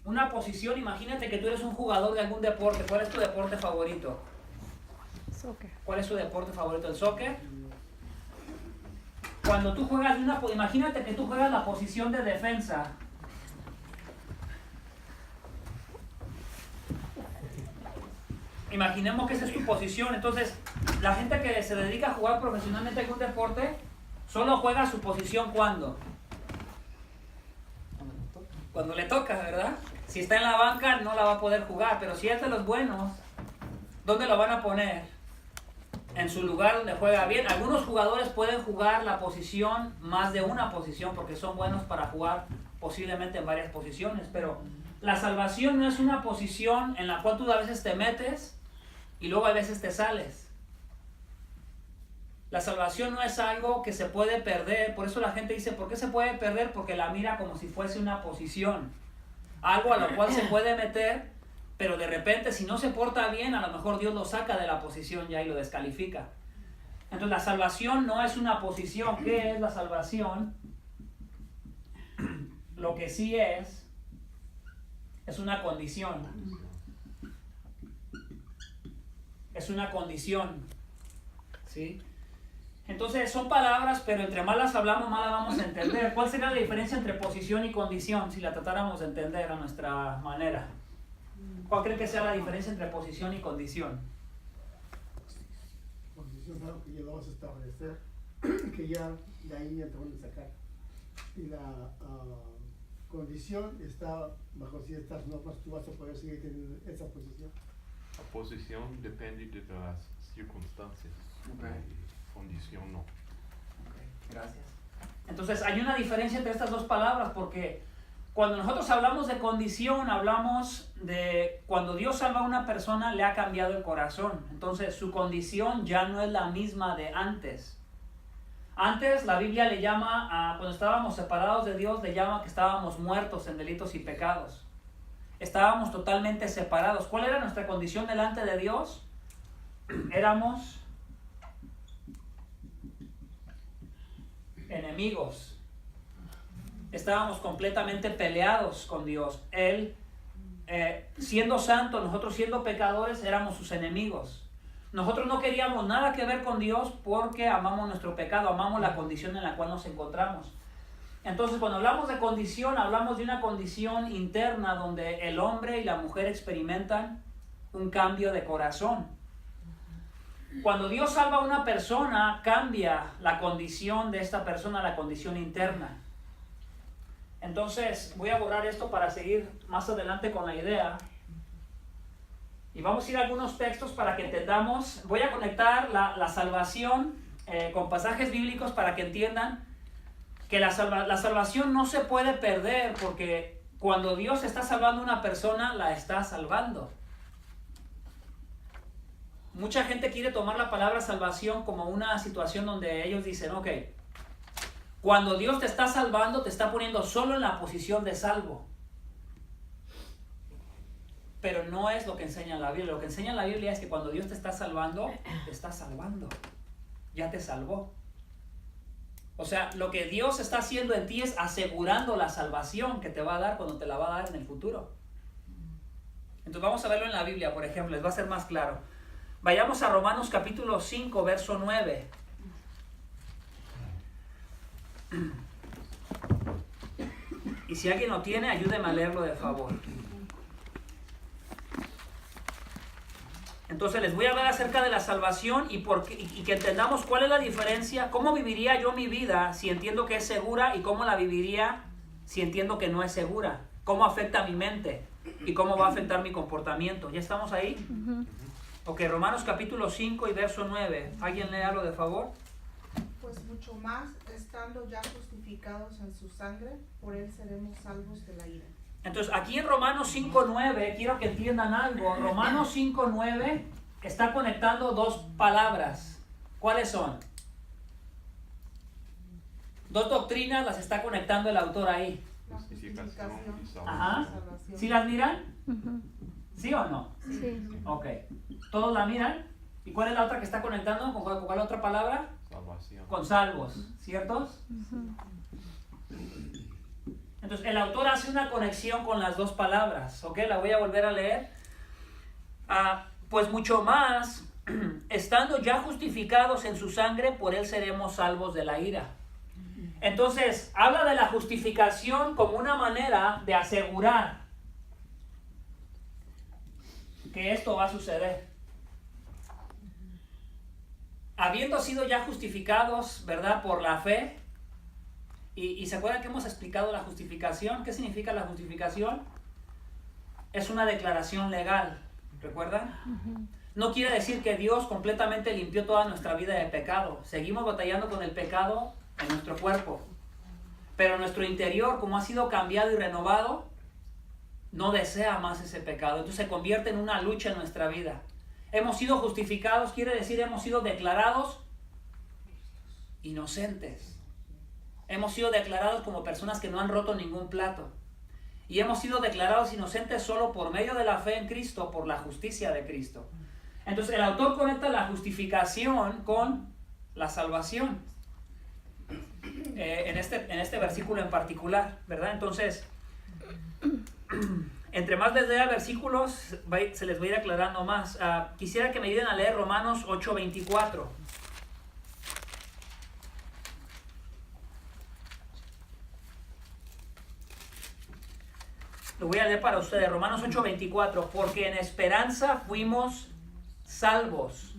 Una posición, imagínate que tú eres un jugador de algún deporte. ¿Cuál es tu deporte favorito? Soccer. ¿Cuál es tu deporte favorito? ¿El soccer? Cuando tú juegas imagínate que tú juegas la posición de defensa. Imaginemos que esa es tu posición. Entonces, la gente que se dedica a jugar profesionalmente algún deporte, solo juega su posición ¿cuándo? Cuando le toca, ¿verdad? Si está en la banca no la va a poder jugar, pero si es de los buenos, ¿dónde lo van a poner? En su lugar donde juega bien. Algunos jugadores pueden jugar la posición, más de una posición, porque son buenos para jugar posiblemente en varias posiciones, pero la salvación no es una posición en la cual tú a veces te metes y luego a veces te sales. La salvación no es algo que se puede perder. Por eso la gente dice, ¿por qué se puede perder? Porque la mira como si fuese una posición, algo a lo cual se puede meter, pero de repente si no se porta bien, a lo mejor Dios lo saca de la posición ya y lo descalifica. Entonces la salvación no es una posición. ¿Qué es la salvación? Lo que sí es una condición. Es una condición. ¿Sí? Entonces son palabras, pero entre más las hablamos, más las vamos a entender. ¿Cuál sería la diferencia entre posición y condición si la tratáramos de entender a nuestra manera? ¿Cuál creen que sea la diferencia entre posición y condición? Posición es algo que ya lo vas a establecer, que ya de ahí ya te van a sacar. Y la condición está bajo ciertas normas, tú vas a poder seguir teniendo esa posición. La posición depende de las circunstancias. Okay. Condición no. Okay, gracias. Entonces hay una diferencia entre estas dos palabras, porque cuando nosotros hablamos de condición, hablamos de cuando Dios salva a una persona, le ha cambiado el corazón. Entonces su condición ya no es la misma de antes. Antes la Biblia le llama, cuando estábamos separados de Dios, le llama que estábamos muertos en delitos y pecados. Estábamos totalmente separados. ¿Cuál era nuestra condición delante de Dios? Éramos enemigos. Estábamos completamente peleados con Dios. Él, siendo santo, nosotros siendo pecadores, éramos sus enemigos. Nosotros no queríamos nada que ver con Dios porque amamos nuestro pecado, amamos la condición en la cual nos encontramos. Entonces, cuando hablamos de condición, hablamos de una condición interna donde el hombre y la mujer experimentan un cambio de corazón. Cuando Dios salva a una persona, cambia la condición de esta persona, la condición interna. Entonces, voy a borrar esto para seguir más adelante con la idea. Y vamos a ir a algunos textos para que entendamos. Voy a conectar la salvación con pasajes bíblicos para que entiendan que la salvación no se puede perder, porque cuando Dios está salvando a una persona, la está salvando. Mucha gente quiere tomar la palabra salvación como una situación donde ellos dicen, ok, cuando Dios te está salvando, te está poniendo solo en la posición de salvo. Pero no es lo que enseña la Biblia. Lo que enseña la Biblia es que cuando Dios te está salvando, ya te salvó. O sea, lo que Dios está haciendo en ti es asegurando la salvación que te va a dar cuando te la va a dar en el futuro. Entonces vamos a verlo en la Biblia, por ejemplo, les va a ser más claro. Vayamos a Romanos capítulo 5, verso 9. Y si alguien lo tiene, ayúdeme a leerlo de favor. Entonces les voy a hablar acerca de la salvación y que entendamos cuál es la diferencia, cómo viviría yo mi vida si entiendo que es segura y cómo la viviría si entiendo que no es segura. Cómo afecta a mi mente y cómo va a afectar mi comportamiento. ¿Ya estamos ahí? Ok, Romanos capítulo 5 y verso 9. ¿Alguien léalo de favor? Pues mucho más, estando ya justificados en su sangre, por él seremos salvos de la ira. Entonces, aquí en Romanos 5.9, quiero que entiendan algo. Romanos 5.9 está conectando dos palabras. ¿Cuáles son? Dos doctrinas las está conectando el autor ahí. La justificación y Ajá. la salvación. ¿Sí las miran? Uh-huh. ¿Sí o no? Sí. Ok. ¿Todos la miran? ¿Y cuál es la otra que está conectando? ¿Con cuál otra palabra? Salvación. Con salvos, ¿ciertos? Uh-huh. Entonces el autor hace una conexión con las dos palabras, ¿ok? La voy a volver a leer. Pues mucho más, estando ya justificados en su sangre, por él seremos salvos de la ira. Entonces, habla de la justificación como una manera de asegurar que esto va a suceder. Habiendo sido ya justificados, ¿verdad? Por la fe. Y se acuerdan que hemos explicado la justificación. ¿Qué significa la justificación? Es una declaración legal. ¿Recuerdan? No quiere decir que Dios completamente limpió toda nuestra vida de pecado. Seguimos batallando con el pecado en nuestro cuerpo. Pero nuestro interior, como ha sido cambiado y renovado, no desea más ese pecado. Entonces se convierte en una lucha en nuestra vida. Hemos sido justificados, quiere decir hemos sido declarados inocentes. Hemos sido declarados como personas que no han roto ningún plato. Y hemos sido declarados inocentes solo por medio de la fe en Cristo, por la justicia de Cristo. Entonces el autor conecta la justificación con la salvación. En este versículo en particular, ¿verdad? Entonces, entre más les lea versículos, se les va a ir aclarando más. Quisiera que me ayuden a leer Romanos 8:24. Lo voy a leer para ustedes, Romanos 8:24. Porque en esperanza fuimos salvos.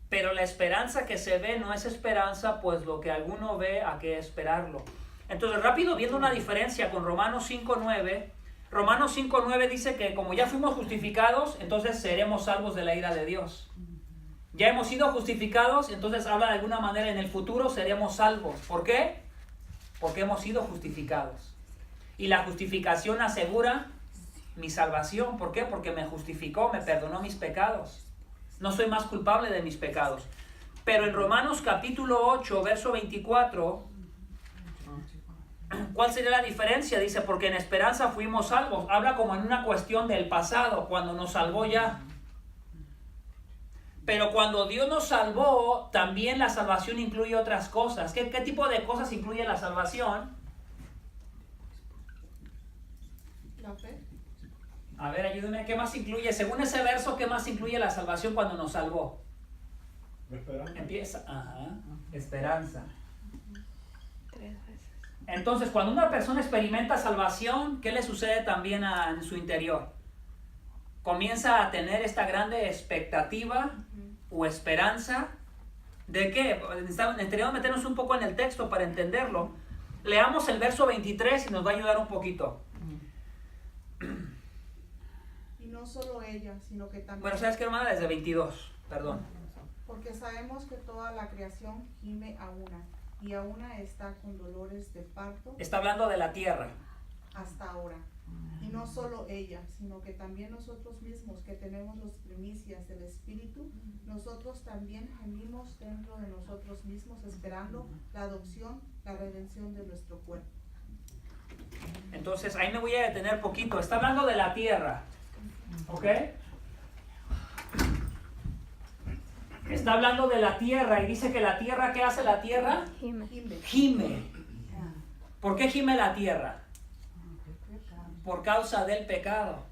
Pero la esperanza que se ve no es esperanza, pues lo que alguno ve, ¿a qué esperarlo? Entonces, rápido, viendo una diferencia con Romanos 5:9. Romanos 5:9 dice que como ya fuimos justificados, entonces seremos salvos de la ira de Dios. Ya hemos sido justificados, entonces habla de alguna manera en el futuro seremos salvos. ¿Por qué? Porque hemos sido justificados. Y la justificación asegura mi salvación. ¿Por qué? Porque me justificó, me perdonó mis pecados. No soy más culpable de mis pecados. Pero en Romanos capítulo 8, verso 24, ¿cuál sería la diferencia? Dice, porque en esperanza fuimos salvos. Habla como en una cuestión del pasado, cuando nos salvó ya. Pero cuando Dios nos salvó, también la salvación incluye otras cosas. ¿Qué tipo de cosas incluye la salvación? La fe. A ver, ayúdame, ¿qué más incluye? Según ese verso, ¿qué más incluye la salvación cuando nos salvó? Esperanza. Empieza, esperanza. 3 veces. Entonces, cuando una persona experimenta salvación, ¿qué le sucede también en su interior? Comienza a tener esta grande expectativa o esperanza. ¿De qué? Necesitamos meternos un poco en el texto para entenderlo. Leamos el verso 23 y nos va a ayudar un poquito. Y no solo ella, sino que también... Bueno, ¿sabes qué, hermana? Desde 22, perdón. Porque sabemos que toda la creación gime a una, y a una está con dolores de parto Está hablando de la tierra. hasta ahora. Y no solo ella, sino que también nosotros mismos, que tenemos las primicias del Espíritu, nosotros también gemimos dentro de nosotros mismos, esperando la adopción, la redención de nuestro cuerpo. Entonces, ahí me voy a detener poquito. Está hablando de la tierra. ¿Ok? Está hablando de la tierra y dice que la tierra, ¿qué hace la tierra? Gime. Gime. Gime. ¿Por qué gime la tierra? Por causa del pecado.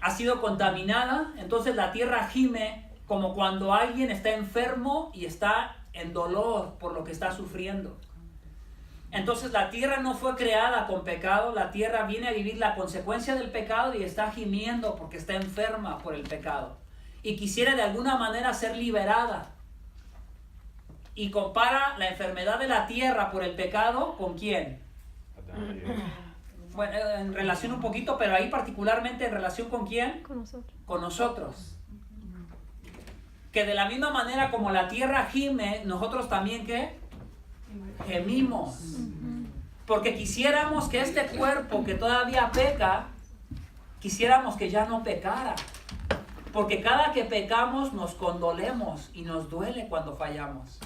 Ha sido contaminada, entonces la tierra gime como cuando alguien está enfermo y está en dolor por lo que está sufriendo. Entonces la tierra no fue creada con pecado, la tierra viene a vivir la consecuencia del pecado y está gimiendo porque está enferma por el pecado. Y quisiera de alguna manera ser liberada. Y compara la enfermedad de la tierra por el pecado ¿con quién? Adán y Eva. Bueno, en relación un poquito, pero ahí particularmente en relación ¿con quién? Con nosotros. Con nosotros. Que de la misma manera como la tierra gime, nosotros también ¿qué? Gemimos. Porque quisiéramos que este cuerpo que todavía peca, quisiéramos que ya no pecara. Porque cada que pecamos nos condolemos y nos duele cuando fallamos.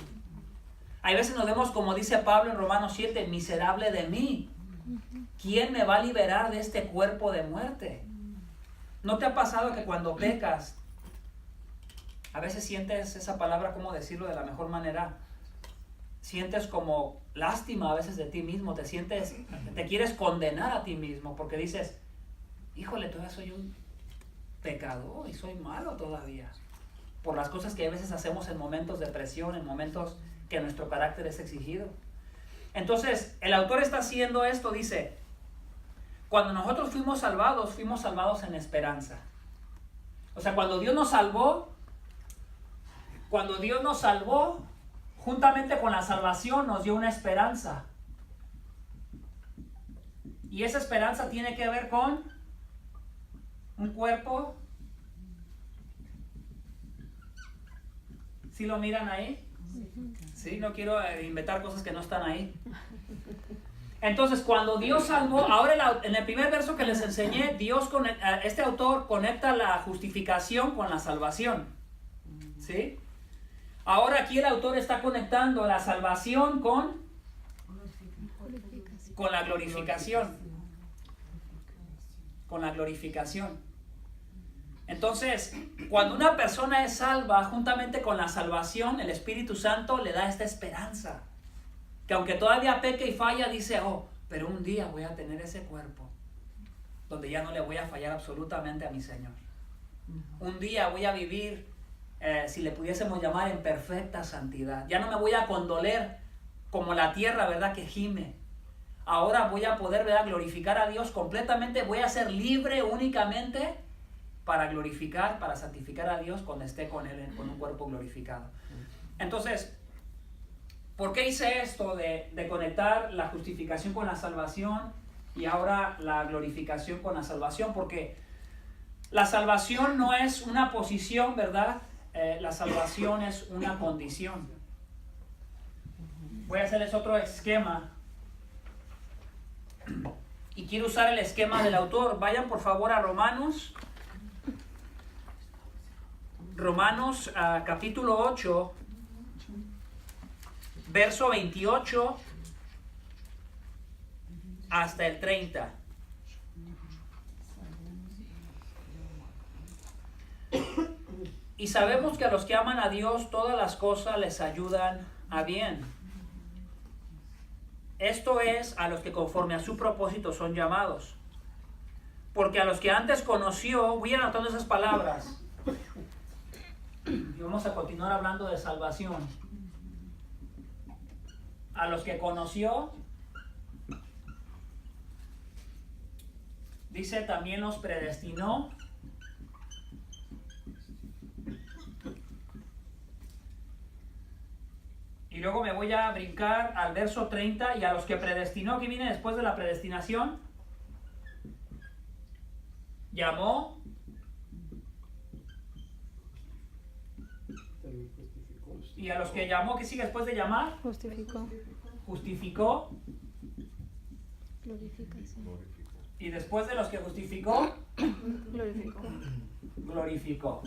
Hay veces nos vemos como dice Pablo en Romanos 7, miserable de mí. ¿Quién me va a liberar de este cuerpo de muerte? ¿No te ha pasado que cuando pecas, a veces sientes esa palabra, cómo decirlo de la mejor manera? sientes como lástima a veces de ti mismo, te quieres condenar a ti mismo porque dices, híjole, todavía soy un pecador y soy malo todavía, por las cosas que a veces hacemos en momentos de presión, en momentos que nuestro carácter es exigido. Entonces, el autor está haciendo esto, dice, cuando nosotros fuimos salvados en esperanza. O sea, cuando Dios nos salvó, juntamente con la salvación nos dio una esperanza. Y esa esperanza tiene que ver con un cuerpo. ¿Sí lo miran ahí? Sí, no quiero inventar cosas que no están ahí. Entonces, cuando Dios salvó, ahora en el primer verso que les enseñé, este autor conecta la justificación con la salvación. ¿Sí? Ahora aquí el autor está conectando la salvación con la glorificación. Con la glorificación. Entonces, cuando una persona es salva, juntamente con la salvación, el Espíritu Santo le da esta esperanza. Que aunque todavía peque y falla, dice, pero un día voy a tener ese cuerpo donde ya no le voy a fallar absolutamente a mi Señor. Un día voy a vivir, si le pudiésemos llamar, en perfecta santidad. Ya no me voy a condoler como la tierra, ¿verdad?, que gime. Ahora voy a poder, ¿verdad?, glorificar a Dios completamente. Voy a ser libre únicamente para glorificar, para santificar a Dios cuando esté con Él, con un cuerpo glorificado. Entonces, ¿por qué hice esto de conectar la justificación con la salvación y ahora la glorificación con la salvación? Porque la salvación no es una posición, ¿verdad? La salvación es una condición. Voy a hacerles otro esquema. Y quiero usar el esquema del autor. Vayan por favor a Romanos capítulo 8, verso 28 hasta el 30. Y sabemos que a los que aman a Dios todas las cosas les ayudan a bien. Esto es, a los que conforme a su propósito son llamados. Porque a los que antes conoció, voy anotando esas palabras. Y vamos a continuar hablando de salvación. A los que conoció, dice, también los predestinó. Y luego me voy a brincar al verso 30, y a los que predestinó, que viene después de la predestinación, llamó, y a los que llamó, ¿qué sigue después de llamar? Justificó. Glorificación. Y después de los que justificó, glorificó.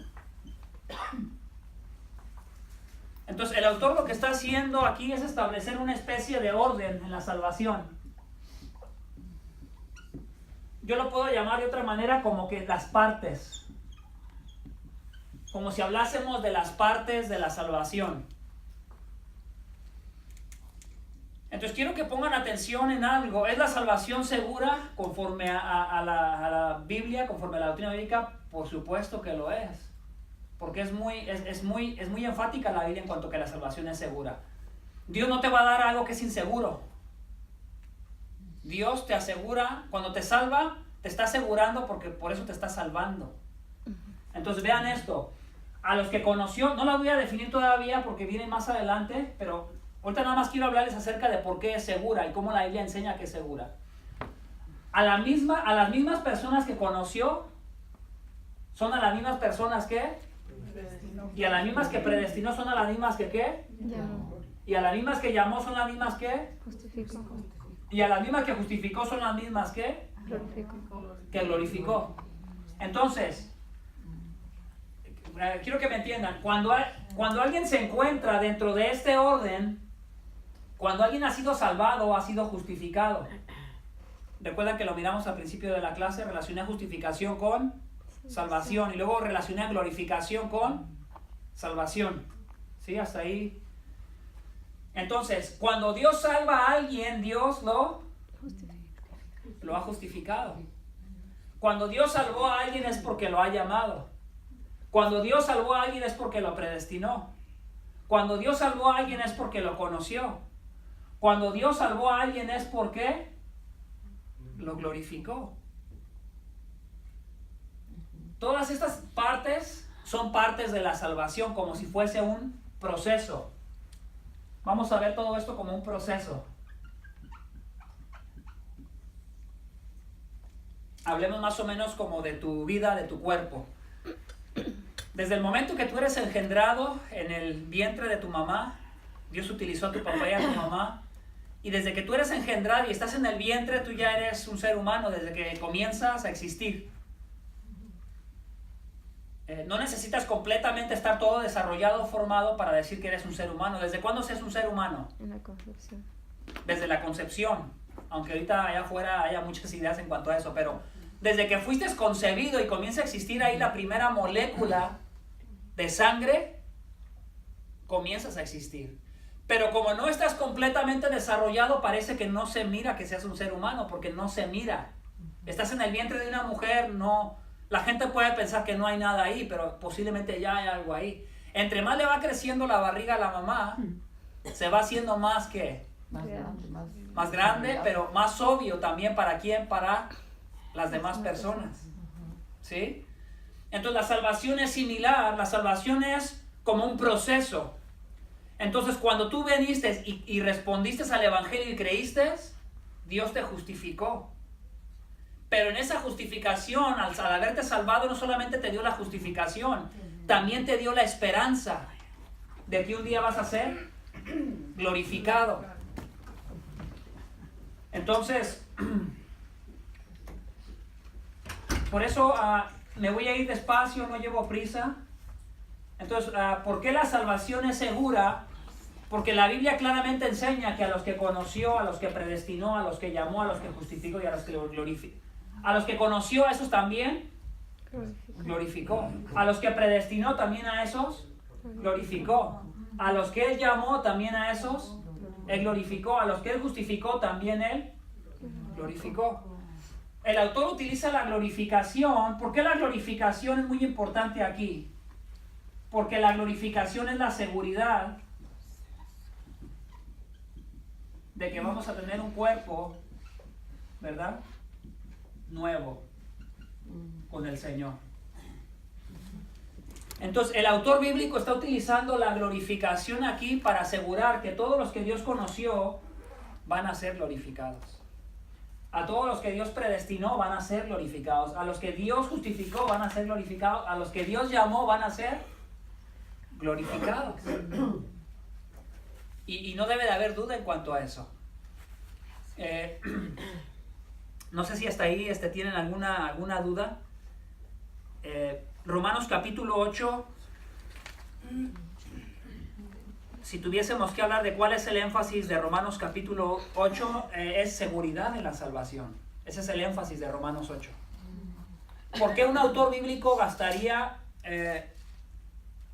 Entonces el autor lo que está haciendo aquí es establecer una especie de orden en la salvación. Yo lo puedo llamar de otra manera como que las partes. Como si hablásemos de las partes de la salvación. Entonces quiero que pongan atención en algo. ¿Es la salvación segura conforme a la Biblia, conforme a la doctrina bíblica? Por supuesto que lo es. Porque es muy enfática la Biblia en cuanto a que la salvación es segura. Dios no te va a dar algo que es inseguro. Dios te asegura, cuando te salva, te está asegurando porque por eso te está salvando. Entonces vean esto. A los que conoció, no la voy a definir todavía porque viene más adelante, pero ahorita nada más quiero hablarles acerca de por qué es segura y cómo la Biblia enseña que es segura. A las mismas personas que conoció, son a las mismas personas que... Y a las mismas que predestinó son a las mismas que ¿qué? Llamó. Y a las mismas que llamó son las mismas que... Justificó. Y a las mismas que justificó son las mismas que... Glorificó. Que glorificó. Entonces, quiero que me entiendan, cuando alguien se encuentra dentro de este orden, cuando alguien ha sido salvado o ha sido justificado, recuerdan que lo miramos al principio de la clase, relacioné justificación con salvación y luego relacioné glorificación con salvación. ¿Sí? Hasta ahí. Entonces, cuando Dios salva a alguien, Dios lo ha justificado. Cuando Dios salvó a alguien es porque lo ha llamado. Cuando Dios salvó a alguien es porque lo predestinó. Cuando Dios salvó a alguien es porque lo conoció. Cuando Dios salvó a alguien es porque lo glorificó. Todas estas partes son partes de la salvación, como si fuese un proceso. Vamos a ver todo esto como un proceso. Hablemos más o menos como de tu vida, de tu cuerpo. Desde el momento que tú eres engendrado en el vientre de tu mamá, Dios utilizó a tu papá y a tu mamá, y desde que tú eres engendrado y estás en el vientre, tú ya eres un ser humano desde que comienzas a existir. No necesitas completamente estar todo desarrollado, formado para decir que eres un ser humano. ¿Desde cuándo se es un ser humano? En la concepción. Desde la concepción. Aunque ahorita allá afuera haya muchas ideas en cuanto a eso, pero desde que fuiste concebido y comienza a existir ahí la primera molécula de sangre, comienzas a existir. Pero como no estás completamente desarrollado, parece que no se mira que seas un ser humano, porque no se mira. Estás en el vientre de una mujer, no... La gente puede pensar que no hay nada ahí, pero posiblemente ya hay algo ahí. Entre más le va creciendo la barriga a la mamá, se va haciendo más que... Más grande, pero más obvio también para quién, para las demás personas. ¿Sí? Entonces la salvación es similar, la salvación es como un proceso. Entonces cuando tú viniste y respondiste al evangelio y creíste, Dios te justificó. Pero en esa justificación, al haberte salvado, no solamente te dio la justificación, también te dio la esperanza de que un día vas a ser glorificado. Entonces, por eso me voy a ir despacio, no llevo prisa. Entonces, ¿por qué la salvación es segura? Porque la Biblia claramente enseña que a los que conoció, a los que predestinó, a los que llamó, a los que justificó y a los que glorificó. A los que conoció, a esos también glorificó. A los que predestinó, también a esos glorificó. A los que Él llamó, también a esos Él glorificó. A los que Él justificó, también Él glorificó. El autor utiliza la glorificación. ¿Por qué la glorificación es muy importante aquí? Porque la glorificación es la seguridad de que vamos a tener un cuerpo, ¿verdad?, nuevo con el Señor. Entonces el autor bíblico está utilizando la glorificación aquí para asegurar que todos los que Dios conoció van a ser glorificados. A todos los que Dios predestinó van a ser glorificados. A los que Dios justificó van a ser glorificados. A los que Dios llamó van a ser glorificados. Y no debe de haber duda en cuanto a eso. No sé si hasta ahí tienen alguna duda. Romanos capítulo 8. Si tuviésemos que hablar de cuál es el énfasis de Romanos capítulo 8, es seguridad en la salvación. Ese es el énfasis de Romanos 8. ¿Por qué un autor bíblico gastaría,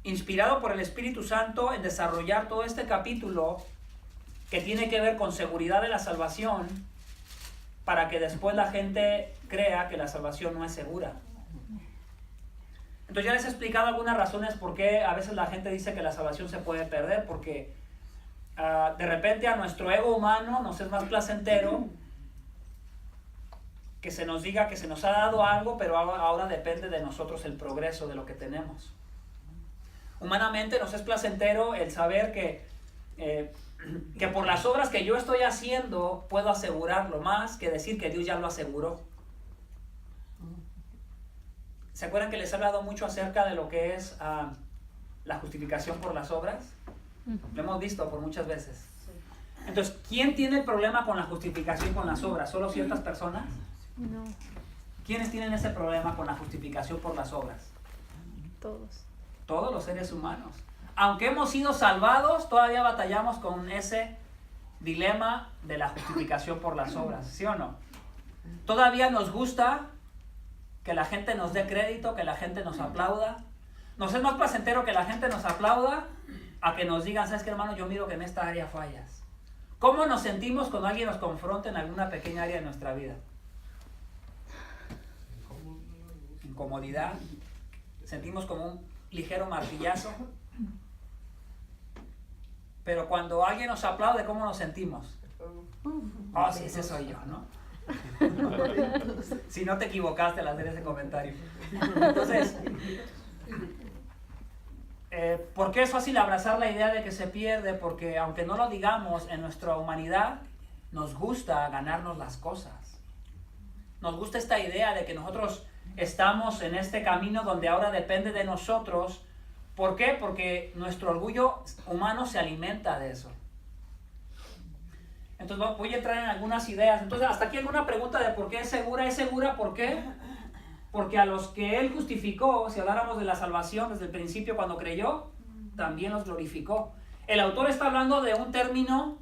inspirado por el Espíritu Santo, en desarrollar todo este capítulo que tiene que ver con seguridad de la salvación, para que después la gente crea que la salvación no es segura? Entonces ya les he explicado algunas razones por qué a veces la gente dice que la salvación se puede perder, porque de repente a nuestro ego humano nos es más placentero que se nos diga que se nos ha dado algo, pero ahora depende de nosotros el progreso de lo que tenemos. Humanamente nos es placentero el saber que por las obras que yo estoy haciendo puedo asegurarlo, más que decir que Dios ya lo aseguró. ¿Se acuerdan que les he hablado mucho acerca de lo que es la justificación por las obras? Lo hemos visto por muchas veces. Entonces, ¿quién tiene el problema con la justificación con las obras? ¿Solo ciertas personas? No, ¿Quiénes tienen ese problema con la justificación por las obras? todos. Todos los seres humanos. Aunque hemos sido salvados, todavía batallamos con ese dilema de la justificación por las obras, ¿sí o no? Todavía nos gusta que la gente nos dé crédito, que la gente nos aplauda. Nos es más placentero que la gente nos aplauda a que nos digan, ¿sabes qué, hermano? Yo miro que en esta área fallas. ¿Cómo nos sentimos cuando alguien nos confronta en alguna pequeña área de nuestra vida? Incomodidad. Sentimos como un ligero martillazo. Pero cuando alguien nos aplaude, ¿cómo nos sentimos? Oh, sí, ese soy yo, ¿no? Si no te equivocaste al hacer ese comentario. Entonces, ¿por qué es fácil abrazar la idea de que se pierde? Porque aunque no lo digamos, en nuestra humanidad nos gusta ganarnos las cosas. Nos gusta esta idea de que nosotros estamos en este camino donde ahora depende de nosotros. ¿Por qué? Porque nuestro orgullo humano se alimenta de eso. Entonces voy a entrar en algunas ideas. Entonces, hasta aquí alguna pregunta de por qué es segura. ¿Es segura por qué? Porque a los que Él justificó, si habláramos de la salvación desde el principio cuando creyó, también los glorificó. El autor está hablando de un término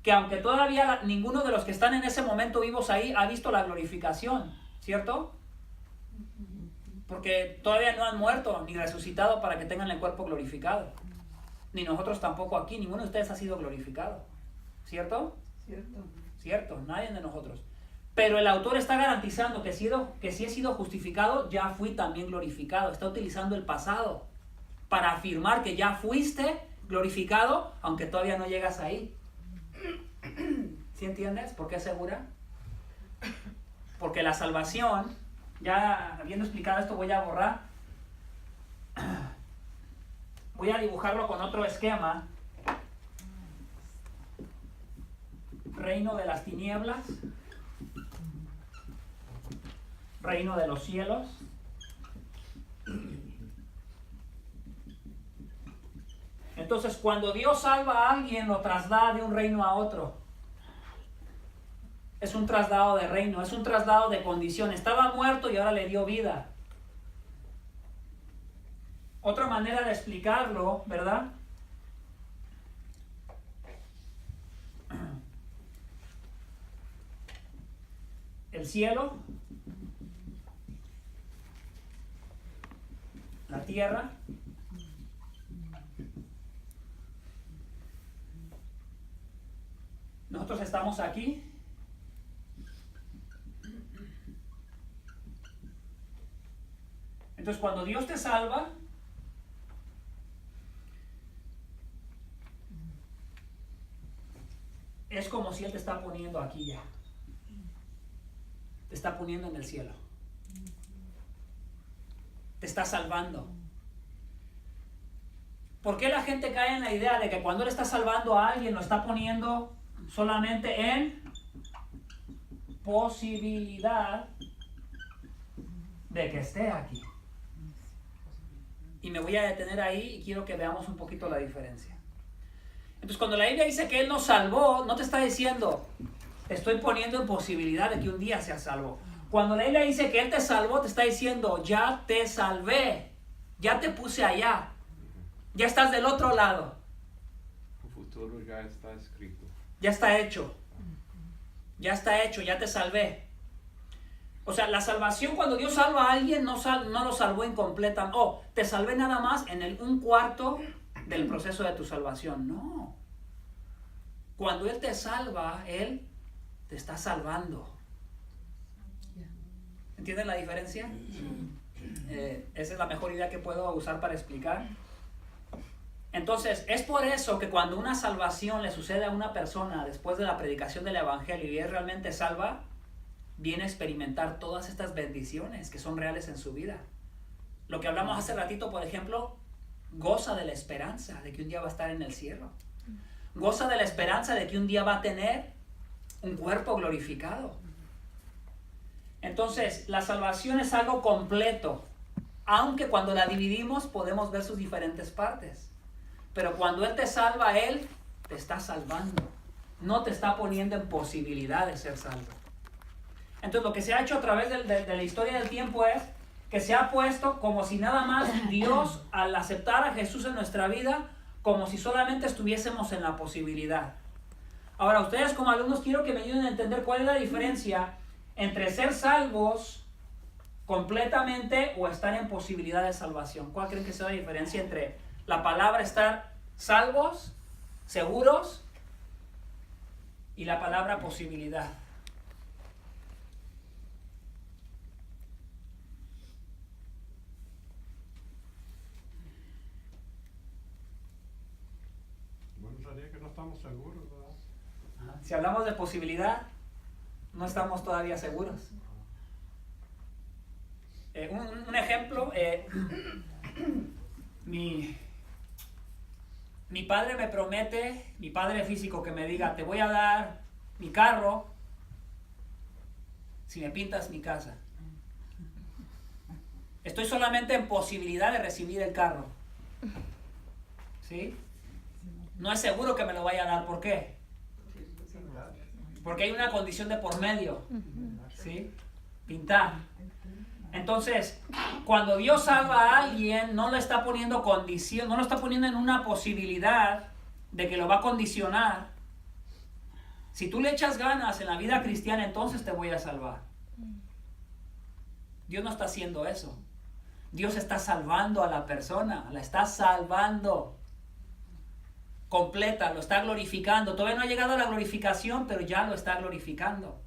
que aunque todavía ninguno de los que están en ese momento vivos ahí ha visto la glorificación, ¿cierto? Porque todavía no han muerto ni resucitado para que tengan el cuerpo glorificado. Ni nosotros tampoco aquí, ninguno de ustedes ha sido glorificado. ¿Cierto? Cierto. Cierto, nadie de nosotros. Pero el autor está garantizando que si he sido justificado, ya fui también glorificado. Está utilizando el pasado para afirmar que ya fuiste glorificado, aunque todavía no llegas ahí. ¿Sí entiendes? ¿Por qué es segura? Porque la salvación, ya habiendo explicado esto, voy a borrar. Voy a dibujarlo con otro esquema. Reino de las tinieblas, reino de los cielos. Entonces, cuando Dios salva a alguien, lo traslada de un reino a otro. Es un traslado de reino, es un traslado de condición. Estaba muerto y ahora le dio vida. Otra manera de explicarlo, ¿verdad? El cielo, la tierra, nosotros estamos aquí. Entonces, cuando Dios te salva, es como si Él te está poniendo aquí ya. Te está poniendo en el cielo. Te está salvando. ¿Por qué la gente cae en la idea de que cuando Él está salvando a alguien lo está poniendo solamente en posibilidad de que esté aquí? Y me voy a detener ahí y quiero que veamos un poquito la diferencia. Entonces, cuando la Biblia dice que Él nos salvó, no te está diciendo, te estoy poniendo en posibilidad de que un día seas salvo. Cuando la Biblia dice que Él te salvó, te está diciendo, ya te salvé, ya te puse allá, ya estás del otro lado. El futuro ya está escrito. Ya está hecho. Ya está hecho, ya te salvé. O sea, la salvación, cuando Dios salva a alguien, no lo salvó incompleta. Oh, te salvé nada más en un cuarto del proceso de tu salvación. No. Cuando Él te salva, Él te está salvando. ¿Entienden la diferencia? Esa es la mejor idea que puedo usar para explicar. Entonces, es por eso que cuando una salvación le sucede a una persona después de la predicación del Evangelio y es realmente salva, viene a experimentar todas estas bendiciones que son reales en su vida. Lo que hablamos hace ratito, por ejemplo, goza de la esperanza de que un día va a estar en el cielo. Goza de la esperanza de que un día va a tener un cuerpo glorificado. Entonces, la salvación es algo completo, aunque cuando la dividimos podemos ver sus diferentes partes. Pero cuando Él te salva, Él te está salvando. No te está poniendo en posibilidad de ser salvo. Entonces, lo que se ha hecho a través de la historia del tiempo es que se ha puesto como si nada más Dios, al aceptar a Jesús en nuestra vida, como si solamente estuviésemos en la posibilidad. Ahora, ustedes como alumnos quiero que me ayuden a entender cuál es la diferencia entre ser salvos completamente o estar en posibilidad de salvación. ¿Cuál creen que sea la diferencia entre la palabra estar salvos, seguros, y la palabra posibilidad. Bueno, sería que no estamos seguros, ¿verdad? Si hablamos de posibilidad, no estamos todavía seguros. Un ejemplo, mi padre me promete, mi padre físico, que me diga, te voy a dar mi carro si me pintas mi casa. Estoy solamente en posibilidad de recibir el carro. ¿Sí? No es seguro que me lo vaya a dar. ¿Por qué? Porque hay una condición de por medio. ¿Sí? Pintar. Entonces, cuando Dios salva a alguien, no lo está poniendo condición, no lo está poniendo en una posibilidad de que lo va a condicionar. Si tú le echas ganas en la vida cristiana, entonces te voy a salvar. Dios no está haciendo eso. Dios está salvando a la persona, la está salvando completa, lo está glorificando. Todavía no ha llegado a la glorificación, pero ya lo está glorificando.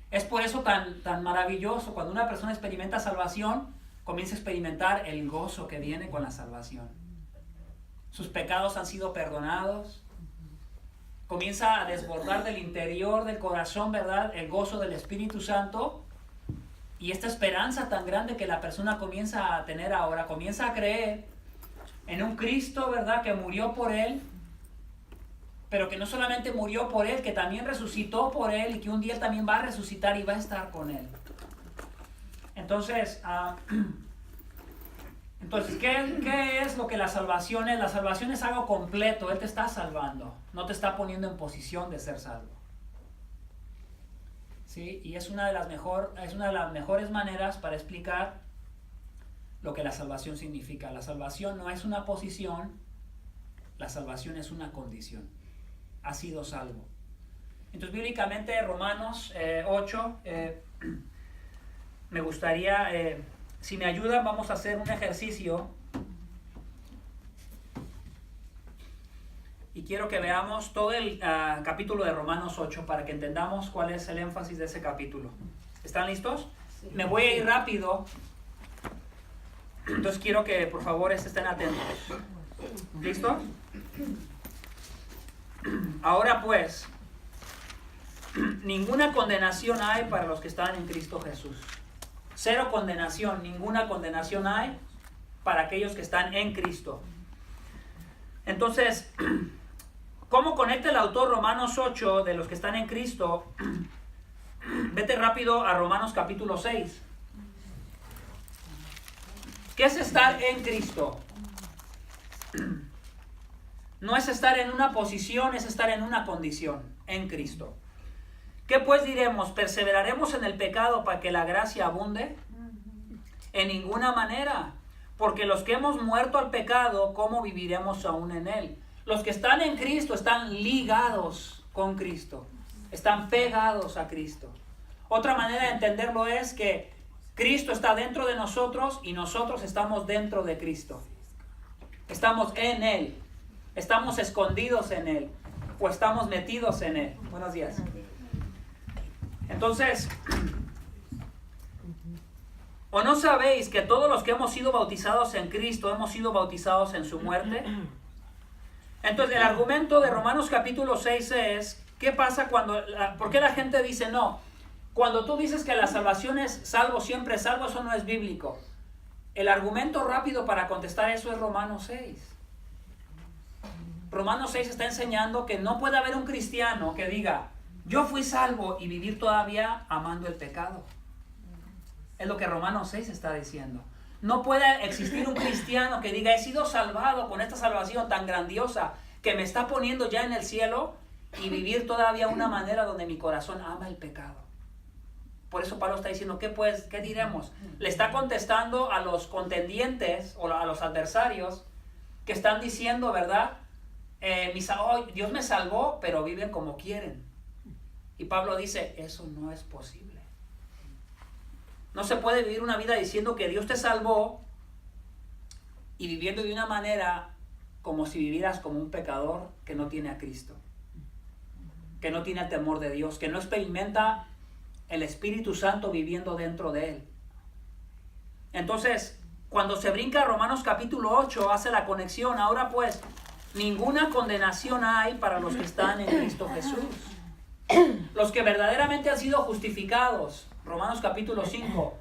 Es por eso tan maravilloso cuando una persona experimenta salvación, comienza a experimentar el gozo que viene con la salvación. Sus pecados han sido perdonados. Comienza a desbordar del interior del corazón, ¿verdad?, el gozo del Espíritu Santo. Y esta esperanza tan grande que la persona comienza a tener ahora, comienza a creer en un Cristo, ¿verdad?, que murió por él, pero que no solamente murió por él, que también resucitó por él y que un día él también va a resucitar y va a estar con él. Entonces, ¿qué es lo que la salvación es? La salvación es algo completo. Él te está salvando, no te está poniendo en posición de ser salvo. ¿Sí? Y es una de las mejores maneras para explicar lo que la salvación significa. La salvación no es una posición, la salvación es una condición. Ha sido salvo. Entonces, bíblicamente, Romanos 8, me gustaría, si me ayudan, vamos a hacer un ejercicio. Y quiero que veamos todo el capítulo de Romanos 8 para que entendamos cuál es el énfasis de ese capítulo. ¿Están listos? Sí. Me voy a ir rápido. Entonces quiero que por favor estén atentos. ¿Listos? Ahora pues, ninguna condenación hay para los que están en Cristo Jesús. Cero condenación, ninguna condenación hay para aquellos que están en Cristo. Entonces, ¿cómo conecta el autor Romanos 8 de los que están en Cristo? Vete rápido a Romanos capítulo 6. ¿Qué es estar en Cristo? No es estar en una posición, es estar en una condición, en Cristo. ¿Qué pues diremos? ¿Perseveraremos en el pecado para que la gracia abunde? En ninguna manera. Porque los que hemos muerto al pecado, ¿cómo viviremos aún en él? Los que están en Cristo están ligados con Cristo. Están pegados a Cristo. Otra manera de entenderlo es que Cristo está dentro de nosotros y nosotros estamos dentro de Cristo. Estamos en Él. Estamos escondidos en Él. O estamos metidos en Él. Buenos días. Entonces, ¿o no sabéis que todos los que hemos sido bautizados en Cristo hemos sido bautizados en su muerte? Entonces, el argumento de Romanos capítulo 6 es, ¿qué pasa cuando, por qué la gente dice no? Cuando tú dices que la salvación es salvo, siempre salvo, eso no es bíblico. El argumento rápido para contestar eso es Romanos 6. Romanos 6 está enseñando que no puede haber un cristiano que diga, yo fui salvo y vivir todavía amando el pecado. Es lo que Romanos 6 está diciendo. No puede existir un cristiano que diga, he sido salvado con esta salvación tan grandiosa que me está poniendo ya en el cielo y vivir todavía una manera donde mi corazón ama el pecado. Por eso Pablo está diciendo, ¿qué diremos? Le está contestando a los contendientes o a los adversarios que están diciendo, ¿verdad? Dios me salvó, pero viven como quieren. Y Pablo dice, eso no es posible. No se puede vivir una vida diciendo que Dios te salvó y viviendo de una manera como si vivieras como un pecador que no tiene a Cristo, que no tiene el temor de Dios, que no experimenta el Espíritu Santo viviendo dentro de él. Entonces, cuando se brinca a Romanos capítulo 8, hace la conexión. Ahora pues, ninguna condenación hay para los que están en Cristo Jesús. Los que verdaderamente han sido justificados, Romanos capítulo 5,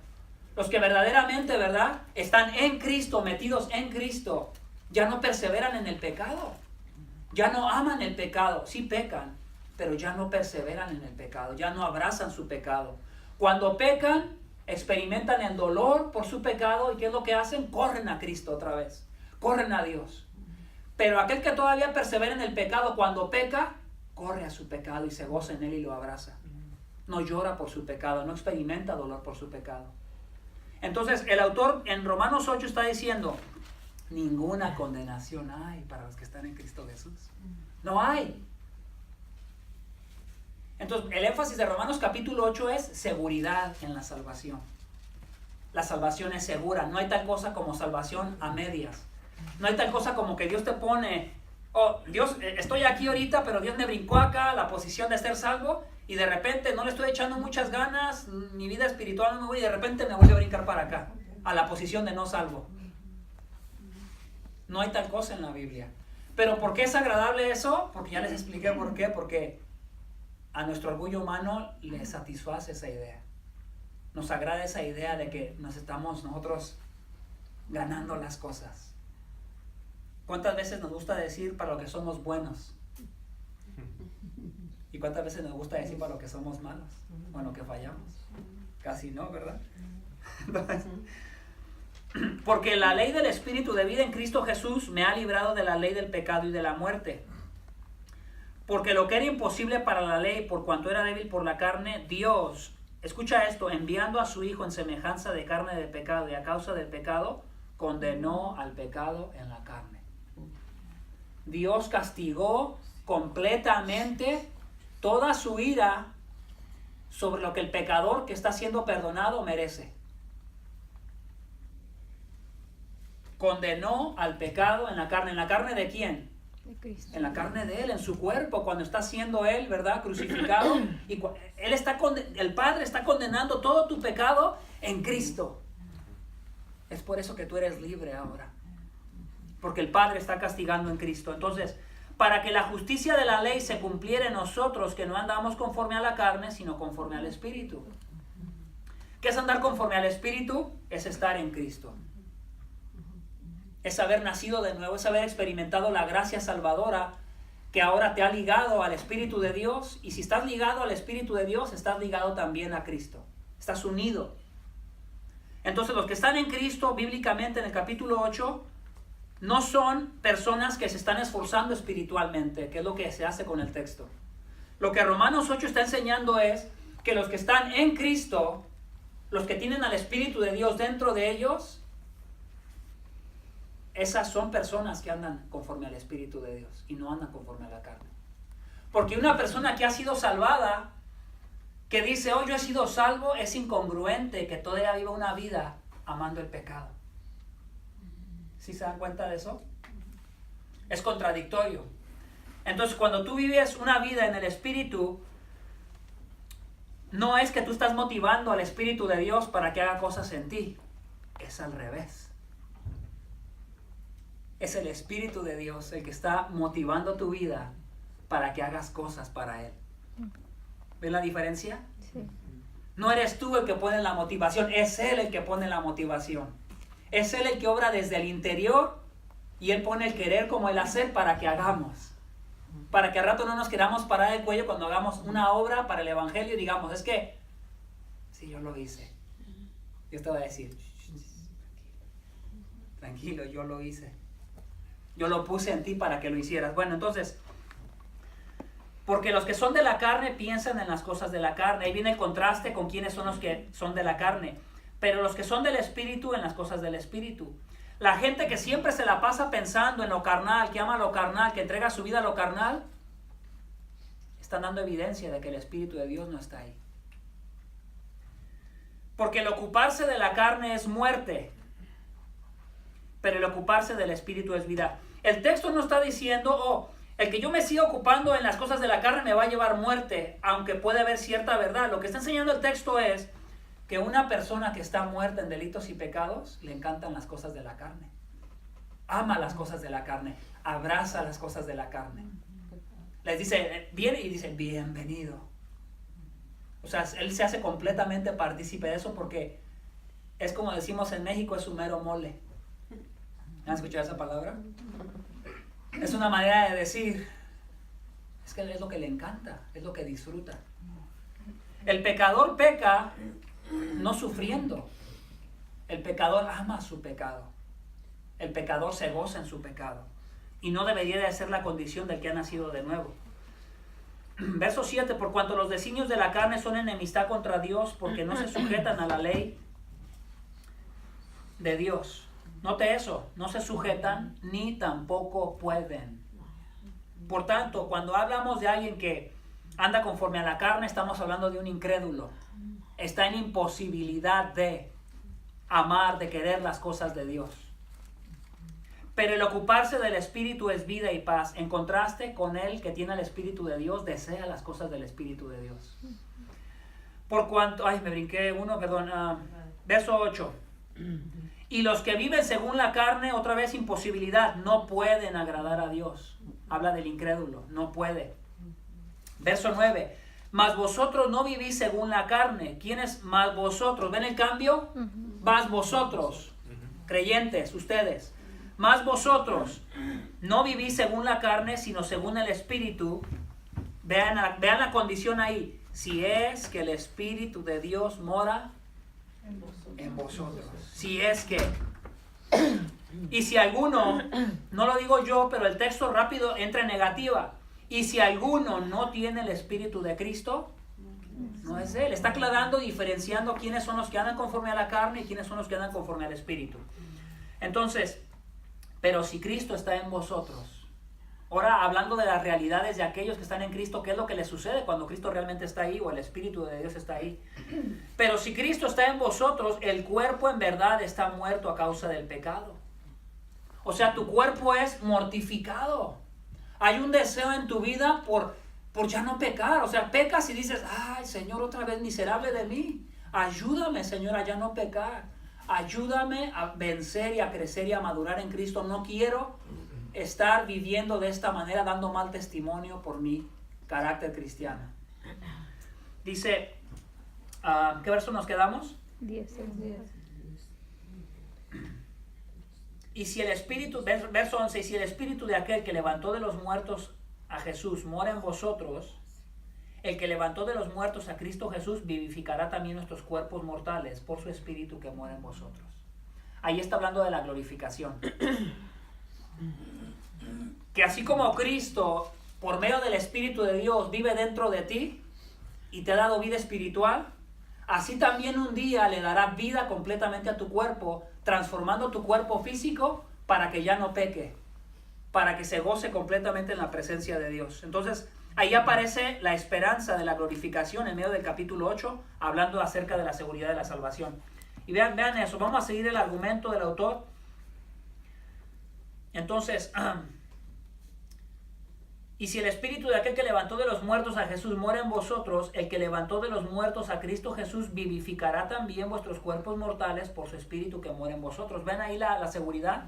los que verdaderamente, ¿verdad?, están en Cristo, metidos en Cristo, ya no perseveran en el pecado, ya no aman el pecado, sí pecan, pero ya no perseveran en el pecado, ya no abrazan su pecado. Cuando pecan, experimentan el dolor por su pecado, ¿y qué es lo que hacen? Corren a Cristo otra vez, corren a Dios. Pero aquel que todavía persevera en el pecado, cuando peca, corre a su pecado y se goza en él y lo abraza. No llora por su pecado, no experimenta dolor por su pecado. Entonces el autor en Romanos 8 está diciendo, ninguna condenación hay para los que están en Cristo Jesús. No hay. Entonces el énfasis de Romanos capítulo 8 es seguridad en la salvación. La salvación es segura, no hay tal cosa como salvación a medias. No hay tal cosa como que Dios te pone, oh, Dios, estoy aquí ahorita, pero Dios me brincó acá a la posición de ser salvo y de repente no le estoy echando muchas ganas, mi vida espiritual no me voy y de repente me vuelve a brincar para acá, a la posición de no salvo. No hay tal cosa en la Biblia. ¿Pero por qué es agradable eso? Porque ya les expliqué por qué. Porque a nuestro orgullo humano le satisface esa idea. Nos agrada esa idea de que nos estamos nosotros ganando las cosas. ¿Cuántas veces nos gusta decir para lo que somos buenos? ¿Y cuántas veces nos gusta decir para lo que somos malos? O en lo que fallamos. Casi no, ¿verdad? Porque la ley del Espíritu de vida en Cristo Jesús me ha librado de la ley del pecado y de la muerte. Porque lo que era imposible para la ley, por cuanto era débil por la carne, Dios, escucha esto, enviando a su Hijo en semejanza de carne de pecado y a causa del pecado, condenó al pecado en la carne. Dios castigó completamente toda su ira sobre lo que el pecador que está siendo perdonado merece. Condenó al pecado en la carne. ¿En la carne de quién? De Cristo. En la carne de él, en su cuerpo, cuando está siendo él, ¿verdad?, crucificado. Y él está el Padre está condenando todo tu pecado en Cristo. Es por eso que tú eres libre ahora. Porque el Padre está castigando en Cristo. Entonces, para que la justicia de la ley se cumpliera en nosotros, que no andamos conforme a la carne, sino conforme al Espíritu. ¿Qué es andar conforme al Espíritu? Es estar en Cristo. Es haber nacido de nuevo, es haber experimentado la gracia salvadora que ahora te ha ligado al Espíritu de Dios. Y si estás ligado al Espíritu de Dios, estás ligado también a Cristo. Estás unido. Entonces los que están en Cristo, bíblicamente en el capítulo 8, no son personas que se están esforzando espiritualmente, que es lo que se hace con el texto. Lo que Romanos 8 está enseñando es que los que están en Cristo, los que tienen al Espíritu de Dios dentro de ellos, esas son personas que andan conforme al Espíritu de Dios y no andan conforme a la carne. Porque una persona que ha sido salvada, que dice, oh, yo he sido salvo, es incongruente que todavía viva una vida amando el pecado. ¿Sí se dan cuenta de eso? Es contradictorio. Entonces, cuando tú vives una vida en el Espíritu, no es que tú estás motivando al Espíritu de Dios para que haga cosas en ti. Es al revés. Es el Espíritu de Dios el que está motivando tu vida para que hagas cosas para Él. ¿Ven la diferencia? Sí. No eres tú el que pone la motivación, es Él el que pone la motivación. Es Él el que obra desde el interior y Él pone el querer como el hacer para que hagamos. Para que al rato no nos queramos parar el cuello cuando hagamos una obra para el Evangelio y digamos, es que, sí, yo lo hice. Dios te va a decir, tranquilo, yo lo hice. Yo lo puse en ti para que lo hicieras. Bueno, entonces, porque los que son de la carne piensan en las cosas de la carne. Ahí viene el contraste con quiénes son los que son de la carne. Pero los que son del Espíritu, en las cosas del Espíritu. La gente que siempre se la pasa pensando en lo carnal, que ama lo carnal, que entrega su vida a lo carnal, están dando evidencia de que el Espíritu de Dios no está ahí. Porque el ocuparse de la carne es muerte. pero el ocuparse del Espíritu es vida. El texto no está diciendo, el que yo me siga ocupando en las cosas de la carne me va a llevar muerte, aunque puede haber cierta verdad. Lo que está enseñando el texto es que una persona que está muerta en delitos y pecados, le encantan las cosas de la carne. Ama las cosas de la carne, abraza las cosas de la carne. Les dice, viene y dice, bienvenido. O sea, él se hace completamente partícipe de eso porque es como decimos en México, es su mero mole. ¿Han escuchado esa palabra? Es una manera de decir, es que es lo que le encanta, es lo que disfruta. El pecador peca no sufriendo. El pecador ama su pecado. El pecador se goza en su pecado. Y no debería de ser la condición del que ha nacido de nuevo. Verso 7, por cuanto los designios de la carne son enemistad contra Dios, porque no se sujetan a la ley de Dios. Note eso, no se sujetan ni tampoco pueden. Por tanto, cuando hablamos de alguien que anda conforme a la carne, estamos hablando de un incrédulo. Está en imposibilidad de amar, de querer las cosas de Dios. Pero el ocuparse del Espíritu es vida y paz. En contraste con el que tiene el Espíritu de Dios, desea las cosas del Espíritu de Dios. Por cuanto, me brinqué uno, perdón. Verso 8. Y los que viven según la carne, otra vez imposibilidad, no pueden agradar a Dios. Habla del incrédulo, no puede. Verso 9. Mas vosotros no vivís según la carne. ¿Quién es más vosotros? ¿Ven el cambio? Más vosotros, creyentes, ustedes. Más vosotros no vivís según la carne, sino según el Espíritu. Vean la condición ahí. Si es que el Espíritu de Dios mora en vosotros. Si es que. Y si alguno, no lo digo yo, pero el texto rápido entra en negativa. Y si alguno no tiene el Espíritu de Cristo, no es él. Está aclarando, diferenciando quiénes son los que andan conforme a la carne y quiénes son los que andan conforme al Espíritu. Entonces, pero si Cristo está en vosotros. Ahora, hablando de las realidades de aquellos que están en Cristo, ¿qué es lo que les sucede cuando Cristo realmente está ahí o el Espíritu de Dios está ahí? Pero si Cristo está en vosotros, el cuerpo en verdad está muerto a causa del pecado. O sea, tu cuerpo es mortificado. Hay un deseo en tu vida por ya no pecar. O sea, pecas y dices, ay, Señor, otra vez miserable de mí. Ayúdame, Señor, a ya no pecar. Ayúdame a vencer y a crecer y a madurar en Cristo. No quiero estar viviendo de esta manera, dando mal testimonio por mi carácter cristiano. Dice, ¿qué verso nos quedamos? 10. Y si el Espíritu, verso 11, y si el Espíritu de aquel que levantó de los muertos a Jesús mora en vosotros, el que levantó de los muertos a Cristo Jesús vivificará también nuestros cuerpos mortales por su Espíritu que mora en vosotros. Ahí está hablando de la glorificación. Que así como Cristo, por medio del Espíritu de Dios, vive dentro de ti y te ha dado vida espiritual, así también un día le dará vida completamente a tu cuerpo, transformando tu cuerpo físico para que ya no peque, para que se goce completamente en la presencia de Dios. Entonces, ahí aparece la esperanza de la glorificación en medio del capítulo 8, hablando acerca de la seguridad de la salvación. Y vean eso, vamos a seguir el argumento del autor. Entonces, y si el Espíritu de aquel que levantó de los muertos a Jesús mora en vosotros, el que levantó de los muertos a Cristo Jesús vivificará también vuestros cuerpos mortales por su Espíritu que mora en vosotros. ¿Ven ahí la seguridad?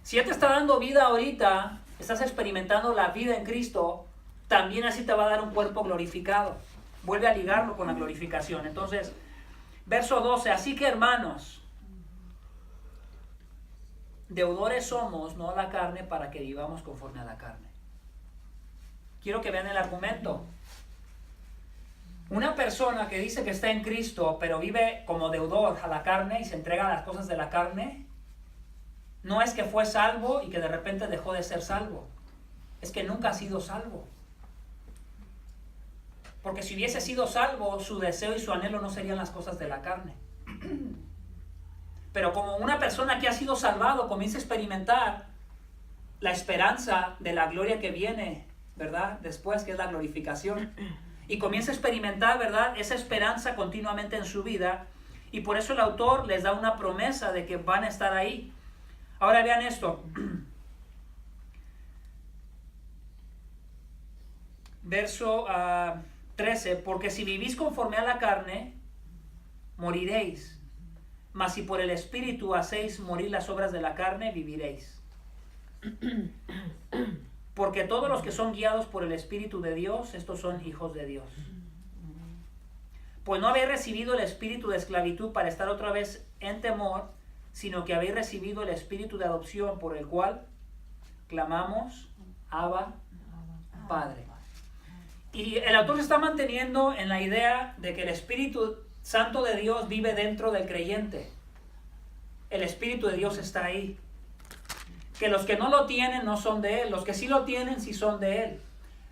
Si Él te está dando vida ahorita, estás experimentando la vida en Cristo, también así te va a dar un cuerpo glorificado. Vuelve a ligarlo con la glorificación. Entonces, verso 12, así que hermanos, deudores somos, no a la carne, para que vivamos conforme a la carne. Quiero que vean el argumento. Una persona que dice que está en Cristo, pero vive como deudor a la carne y se entrega a las cosas de la carne, no es que fue salvo y que de repente dejó de ser salvo. Es que nunca ha sido salvo. Porque si hubiese sido salvo, su deseo y su anhelo no serían las cosas de la carne. Pero como una persona que ha sido salvado comienza a experimentar la esperanza de la gloria que viene, ¿verdad? Después, que es la glorificación. Y comienza a experimentar, ¿verdad? Esa esperanza continuamente en su vida. Y por eso el autor les da una promesa de que van a estar ahí. Ahora vean esto. Verso 13, porque si vivís conforme a la carne, moriréis. Mas si por el Espíritu hacéis morir las obras de la carne, viviréis. Porque todos los que son guiados por el Espíritu de Dios, estos son hijos de Dios. Pues no habéis recibido el espíritu de esclavitud para estar otra vez en temor, sino que habéis recibido el espíritu de adopción, por el cual clamamos, Abba, Padre. Y el autor se está manteniendo en la idea de que el Espíritu Santo de Dios vive dentro del creyente. El Espíritu de Dios está ahí. Que los que no lo tienen no son de Él. Los que sí lo tienen sí son de Él.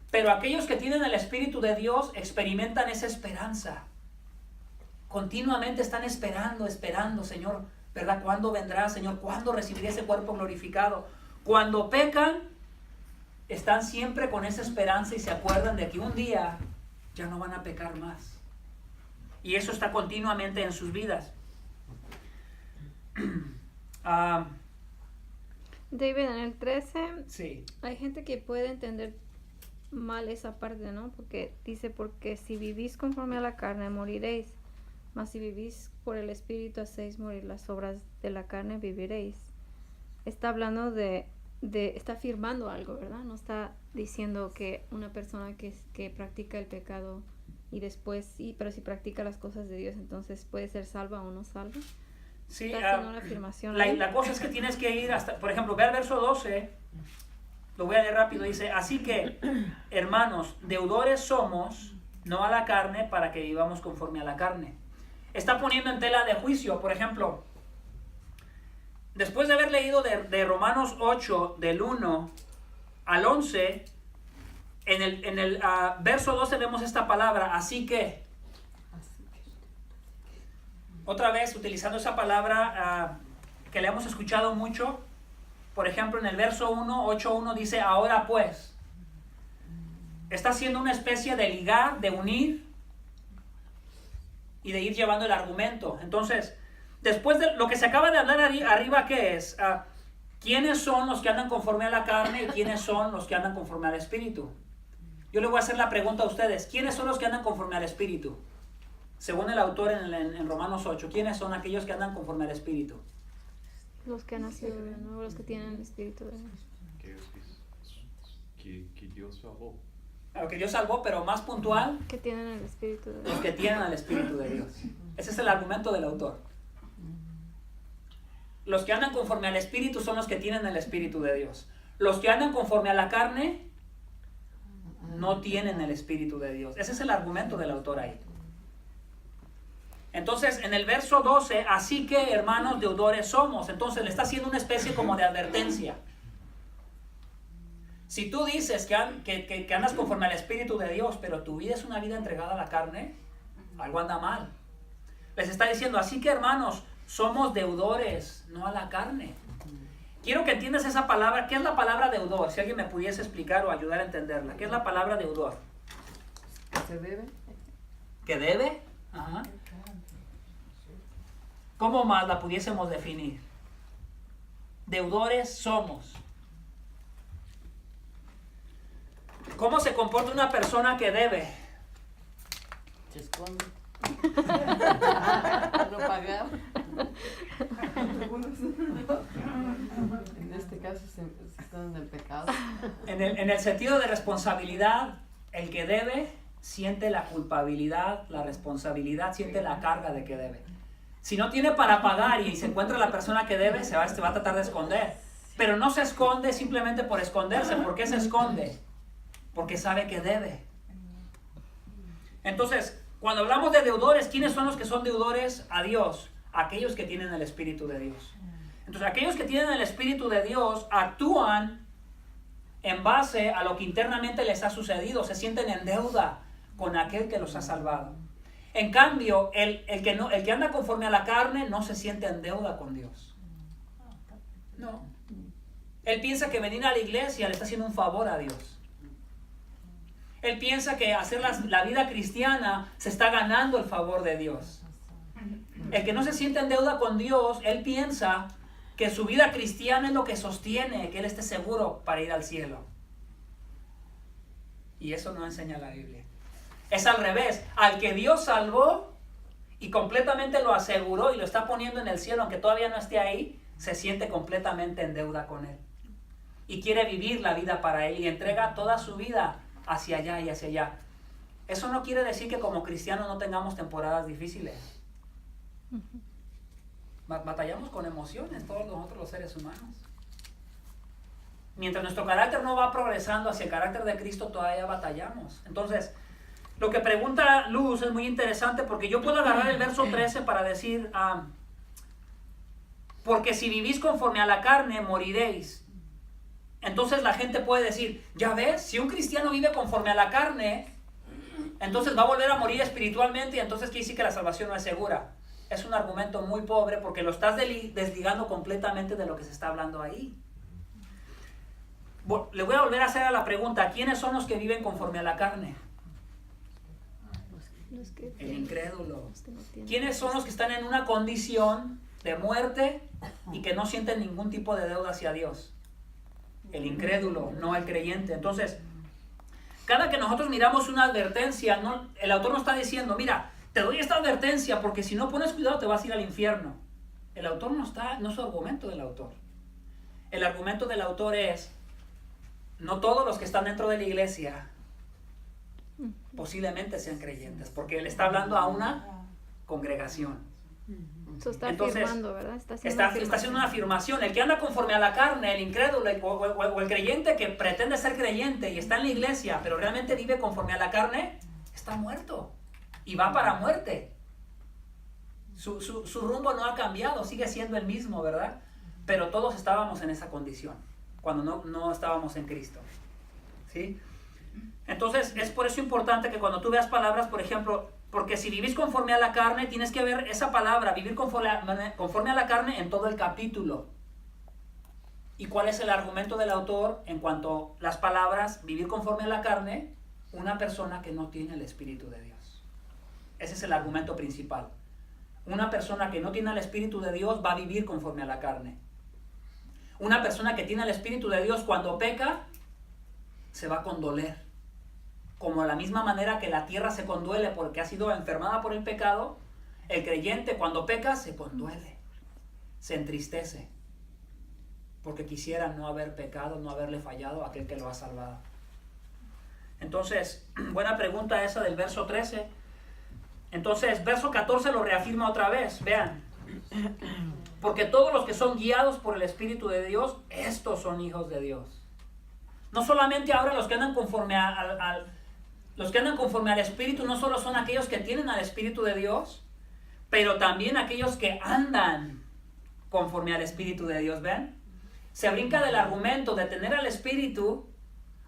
Pero aquellos que tienen el Espíritu de Dios experimentan esa esperanza. Continuamente están esperando, Señor, ¿verdad? ¿Cuándo vendrá, Señor? ¿Cuándo recibiré ese cuerpo glorificado? Cuando pecan, están siempre con esa esperanza y se acuerdan de que un día ya no van a pecar más. Y eso está continuamente en sus vidas. David, en el 13, Sí. hay gente que puede entender mal esa parte, ¿no? Porque dice, porque si vivís conforme a la carne, moriréis. Mas si vivís por el Espíritu, hacéis morir las obras de la carne, viviréis. Está hablando está afirmando algo, ¿verdad? No está diciendo que una persona que practica el pecado y después sí, pero si practica las cosas de Dios, entonces puede ser salva o no salva. Sí, Está haciendo una afirmación. la cosa es que tienes que ir hasta, por ejemplo, ve al verso 12, lo voy a leer rápido, dice, así que, hermanos, deudores somos, no a la carne, para que vivamos conforme a la carne. Está poniendo en tela de juicio, por ejemplo, después de haber leído de Romanos 8, del 1 al 11, en el verso 12 vemos esta palabra, así que. Otra vez, utilizando esa palabra que le hemos escuchado mucho, por ejemplo, en el verso 1, 8.1 dice, ahora pues. Está haciendo una especie de ligar, de unir y de ir llevando el argumento. Entonces, después de lo que se acaba de hablar arriba, ¿qué es? ¿Quiénes son los que andan conforme a la carne y quiénes son los que andan conforme al Espíritu? Yo le voy a hacer la pregunta a ustedes. ¿Quiénes son los que andan conforme al Espíritu? Según el autor en Romanos 8, ¿quiénes son aquellos que andan conforme al Espíritu? Los que han nacido de nuevo, los que tienen el Espíritu de Dios. Que Dios salvó. Lo que Dios salvó, pero más puntual, Que tienen el Espíritu de los Dios. que tienen al Espíritu de Dios. Ese es el argumento del autor. Los que andan conforme al Espíritu son los que tienen el Espíritu de Dios. Los que andan conforme a la carne no tienen el Espíritu de Dios. Ese es el argumento del autor ahí. Entonces, en el verso 12, así que, hermanos, deudores somos. Entonces, le está haciendo una especie como de advertencia. Si tú dices que andas conforme al Espíritu de Dios, pero tu vida es una vida entregada a la carne, algo anda mal. Les está diciendo, así que, hermanos, somos deudores, no a la carne. Quiero que entiendas esa palabra. ¿Qué es la palabra deudor? Si alguien me pudiese explicar o ayudar a entenderla. ¿Qué es la palabra deudor? ¿Se debe? ¿Que debe? Ajá. ¿Cómo más la pudiésemos definir? Deudores somos. ¿Cómo se comporta una persona que debe? Se esconde. No pagar. En este caso se están en el pecado. En el sentido de responsabilidad, el que debe siente la culpabilidad, la responsabilidad, siente la carga de que debe. Si no tiene para pagar y se encuentra la persona que debe, se va a tratar de esconder. Pero no se esconde simplemente por esconderse. ¿Por qué se esconde? Porque sabe que debe. Entonces, cuando hablamos de deudores, ¿quiénes son los que son deudores a Dios? Aquellos que tienen el Espíritu de Dios. Entonces, aquellos que tienen el Espíritu de Dios actúan en base a lo que internamente les ha sucedido. Se sienten en deuda con aquel que los ha salvado. En cambio, el que anda conforme a la carne no se siente en deuda con Dios. No. Él piensa que venir a la iglesia le está haciendo un favor a Dios. Él piensa que hacer la vida cristiana se está ganando el favor de Dios. El que no se siente en deuda con Dios, él piensa que su vida cristiana es lo que sostiene que él esté seguro para ir al cielo. Y eso no enseña la Biblia. Es al revés. Al que Dios salvó y completamente lo aseguró y lo está poniendo en el cielo, aunque todavía no esté ahí, se siente completamente en deuda con él. Y quiere vivir la vida para él y entrega toda su vida hacia allá y hacia allá. Eso no quiere decir que como cristianos no tengamos temporadas difíciles. Batallamos con emociones, todos nosotros los seres humanos. Mientras nuestro carácter no va progresando hacia el carácter de Cristo, todavía batallamos. Entonces, lo que pregunta Luz es muy interesante, porque yo puedo agarrar el verso 13 para decir, porque si vivís conforme a la carne, moriréis. Entonces la gente puede decir, ya ves, si un cristiano vive conforme a la carne, entonces va a volver a morir espiritualmente y entonces quiere decir que la salvación no es segura. Es un argumento muy pobre porque lo estás desligando completamente de lo que se está hablando ahí. Le voy a volver a hacer a la pregunta, ¿quiénes son los que viven conforme a la carne? El incrédulo. ¿Quiénes son los que están en una condición de muerte y que no sienten ningún tipo de deuda hacia Dios? El incrédulo, no el creyente. Entonces, cada que nosotros miramos una advertencia, el autor nos está diciendo, mira, te doy esta advertencia porque si no pones cuidado te vas a ir al infierno. El autor no es su argumento del autor. El argumento del autor es, no todos los que están dentro de la iglesia posiblemente sean creyentes, porque él está hablando a una congregación. Eso está Entonces, afirmando, ¿verdad? Está haciendo una afirmación. El que anda conforme a la carne, el incrédulo o el creyente que pretende ser creyente y está en la iglesia, pero realmente vive conforme a la carne, está muerto y va para muerte. Su rumbo no ha cambiado, sigue siendo el mismo, ¿verdad? Pero todos estábamos en esa condición cuando no estábamos en Cristo, ¿sí? Entonces es por eso importante que cuando tú veas palabras, por ejemplo, porque si vivís conforme a la carne, tienes que ver esa palabra, vivir conforme a la carne en todo el capítulo. ¿Y cuál es el argumento del autor en cuanto a las palabras, vivir conforme a la carne? Una persona que no tiene el Espíritu de Dios. Ese es el argumento principal. Una persona que no tiene el Espíritu de Dios va a vivir conforme a la carne. Una persona que tiene el Espíritu de Dios cuando peca, se va a condoler. Como de la misma manera que la tierra se conduele porque ha sido enfermada por el pecado, el creyente cuando peca se conduele, se entristece, porque quisiera no haber pecado, no haberle fallado a aquel que lo ha salvado. Entonces, buena pregunta esa del verso 13. Entonces, verso 14 lo reafirma otra vez, vean. Porque todos los que son guiados por el Espíritu de Dios, estos son hijos de Dios. No solamente ahora los que andan conforme los que andan conforme al Espíritu no solo son aquellos que tienen al Espíritu de Dios, pero también aquellos que andan conforme al Espíritu de Dios, ¿ven? Se brinca del argumento de tener al Espíritu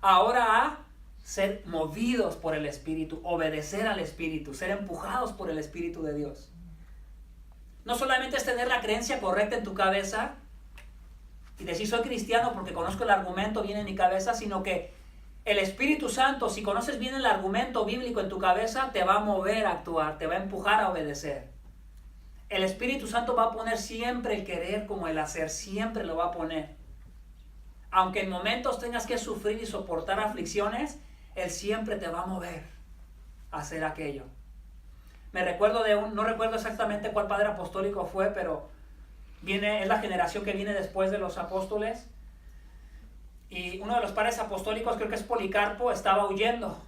ahora a ser movidos por el Espíritu, obedecer al Espíritu, ser empujados por el Espíritu de Dios. No solamente es tener la creencia correcta en tu cabeza y decir soy cristiano porque conozco el argumento bien en mi cabeza, sino que el Espíritu Santo, si conoces bien el argumento bíblico en tu cabeza, te va a mover a actuar, te va a empujar a obedecer. El Espíritu Santo va a poner siempre el querer como el hacer, siempre lo va a poner. Aunque en momentos tengas que sufrir y soportar aflicciones, Él siempre te va a mover a hacer aquello. Me recuerdo no recuerdo exactamente cuál padre apostólico fue, pero es la generación que viene después de los apóstoles. Y uno de los padres apostólicos, creo que es Policarpo, estaba huyendo.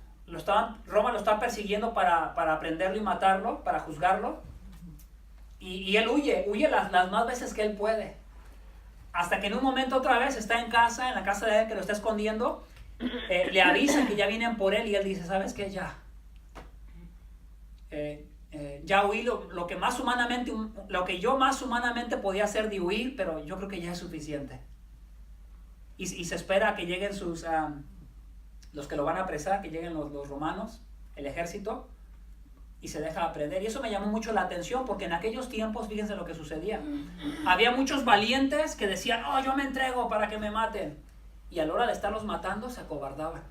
Roma lo estaba persiguiendo para prenderlo y matarlo, para juzgarlo. Y él huye las más veces que él puede. Hasta que en un momento otra vez está en la casa de él que lo está escondiendo. Le avisan que ya vienen por él y él dice, ¿sabes qué? Ya huí lo que yo más humanamente podía hacer de huir, pero yo creo que ya es suficiente. Y se espera que lleguen los que lo van a apresar, que lleguen los romanos, el ejército, y se deja aprender. Y eso me llamó mucho la atención, porque en aquellos tiempos, fíjense lo que sucedía. Había muchos valientes que decían, oh, yo me entrego para que me maten. Y a la hora de estarlos matando, se acobardaban.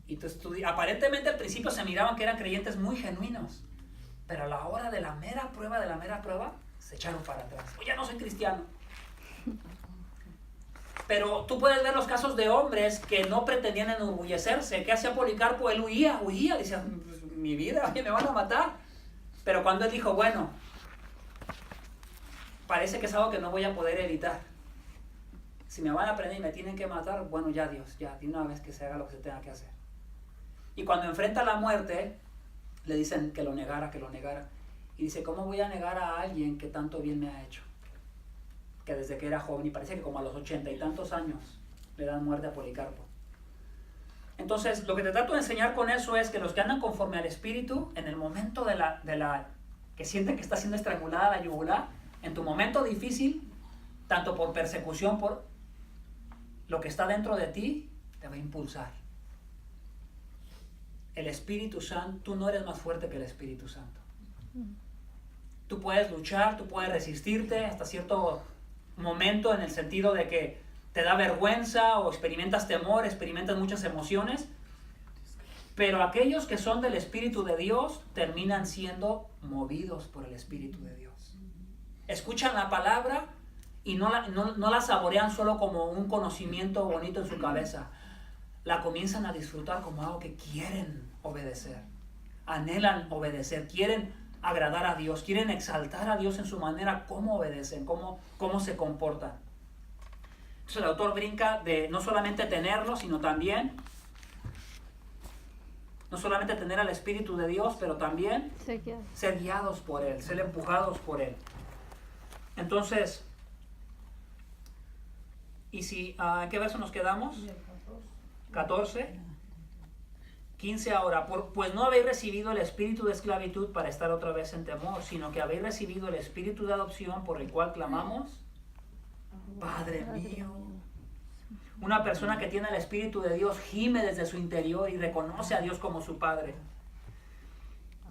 Y entonces, aparentemente al principio se miraban que eran creyentes muy genuinos, pero a la hora de la mera prueba, se echaron para atrás. O ya no soy cristiano. Pero tú puedes ver los casos de hombres que no pretendían enorgullecerse. ¿Qué hacía Policarpo? Él huía, decía, pues, mi vida, me van a matar. Pero cuando él dijo, bueno, parece que es algo que no voy a poder evitar. Si me van a prender y me tienen que matar, bueno, ya Dios, ya, de una vez que se haga lo que se tenga que hacer. Y cuando enfrenta la muerte, le dicen que lo negara. Y dice, ¿cómo voy a negar a alguien que tanto bien me ha hecho? Que desde que era joven, y parece que como a los 80 y tantos años, le dan muerte a Policarpo. Entonces, lo que te trato de enseñar con eso es que los que andan conforme al Espíritu, en el momento que sienten que está siendo estrangulada la yugular, en tu momento difícil, tanto por persecución, por lo que está dentro de ti, te va a impulsar. El Espíritu Santo, tú no eres más fuerte que el Espíritu Santo. Tú puedes luchar, tú puedes resistirte hasta cierto momento, en el sentido de que te da vergüenza o experimentas temor, experimentas muchas emociones, pero aquellos que son del Espíritu de Dios terminan siendo movidos por el Espíritu de Dios. Escuchan la palabra y no la saborean solo como un conocimiento bonito en su cabeza. La comienzan a disfrutar como algo que quieren obedecer, anhelan obedecer, quieren agradar a Dios, quieren exaltar a Dios en su manera, cómo obedecen, cómo se comportan. Entonces el autor brinca de no solamente tenerlo, sino también, no solamente tener al Espíritu de Dios, pero también ser guiados por Él, ser empujados por Él. Entonces, ¿y si, en qué verso nos quedamos? 14. 15 ahora, pues no habéis recibido el espíritu de esclavitud para estar otra vez en temor, sino que habéis recibido el espíritu de adopción por el cual clamamos, Padre mío. Una persona que tiene el Espíritu de Dios gime desde su interior y reconoce a Dios como su Padre.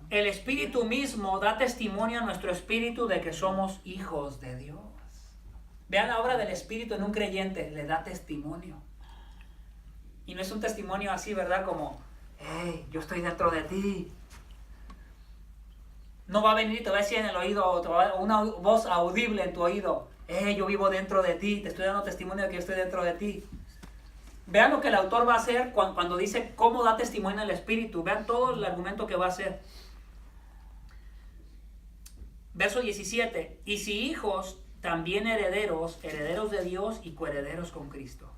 El Espíritu mismo da testimonio a nuestro espíritu de que somos hijos de Dios. Vean la obra del Espíritu en un creyente, le da testimonio. Y no es un testimonio así, ¿verdad? Como, hey, yo estoy dentro de ti. No va a venir y te va a decir en el oído, una voz audible en tu oído, hey, yo vivo dentro de ti, te estoy dando testimonio de que yo estoy dentro de ti. Vean lo que el autor va a hacer cuando dice cómo da testimonio el Espíritu. Vean todo el argumento que va a hacer. Verso 17. Y si hijos, también herederos, herederos de Dios y coherederos con Cristo.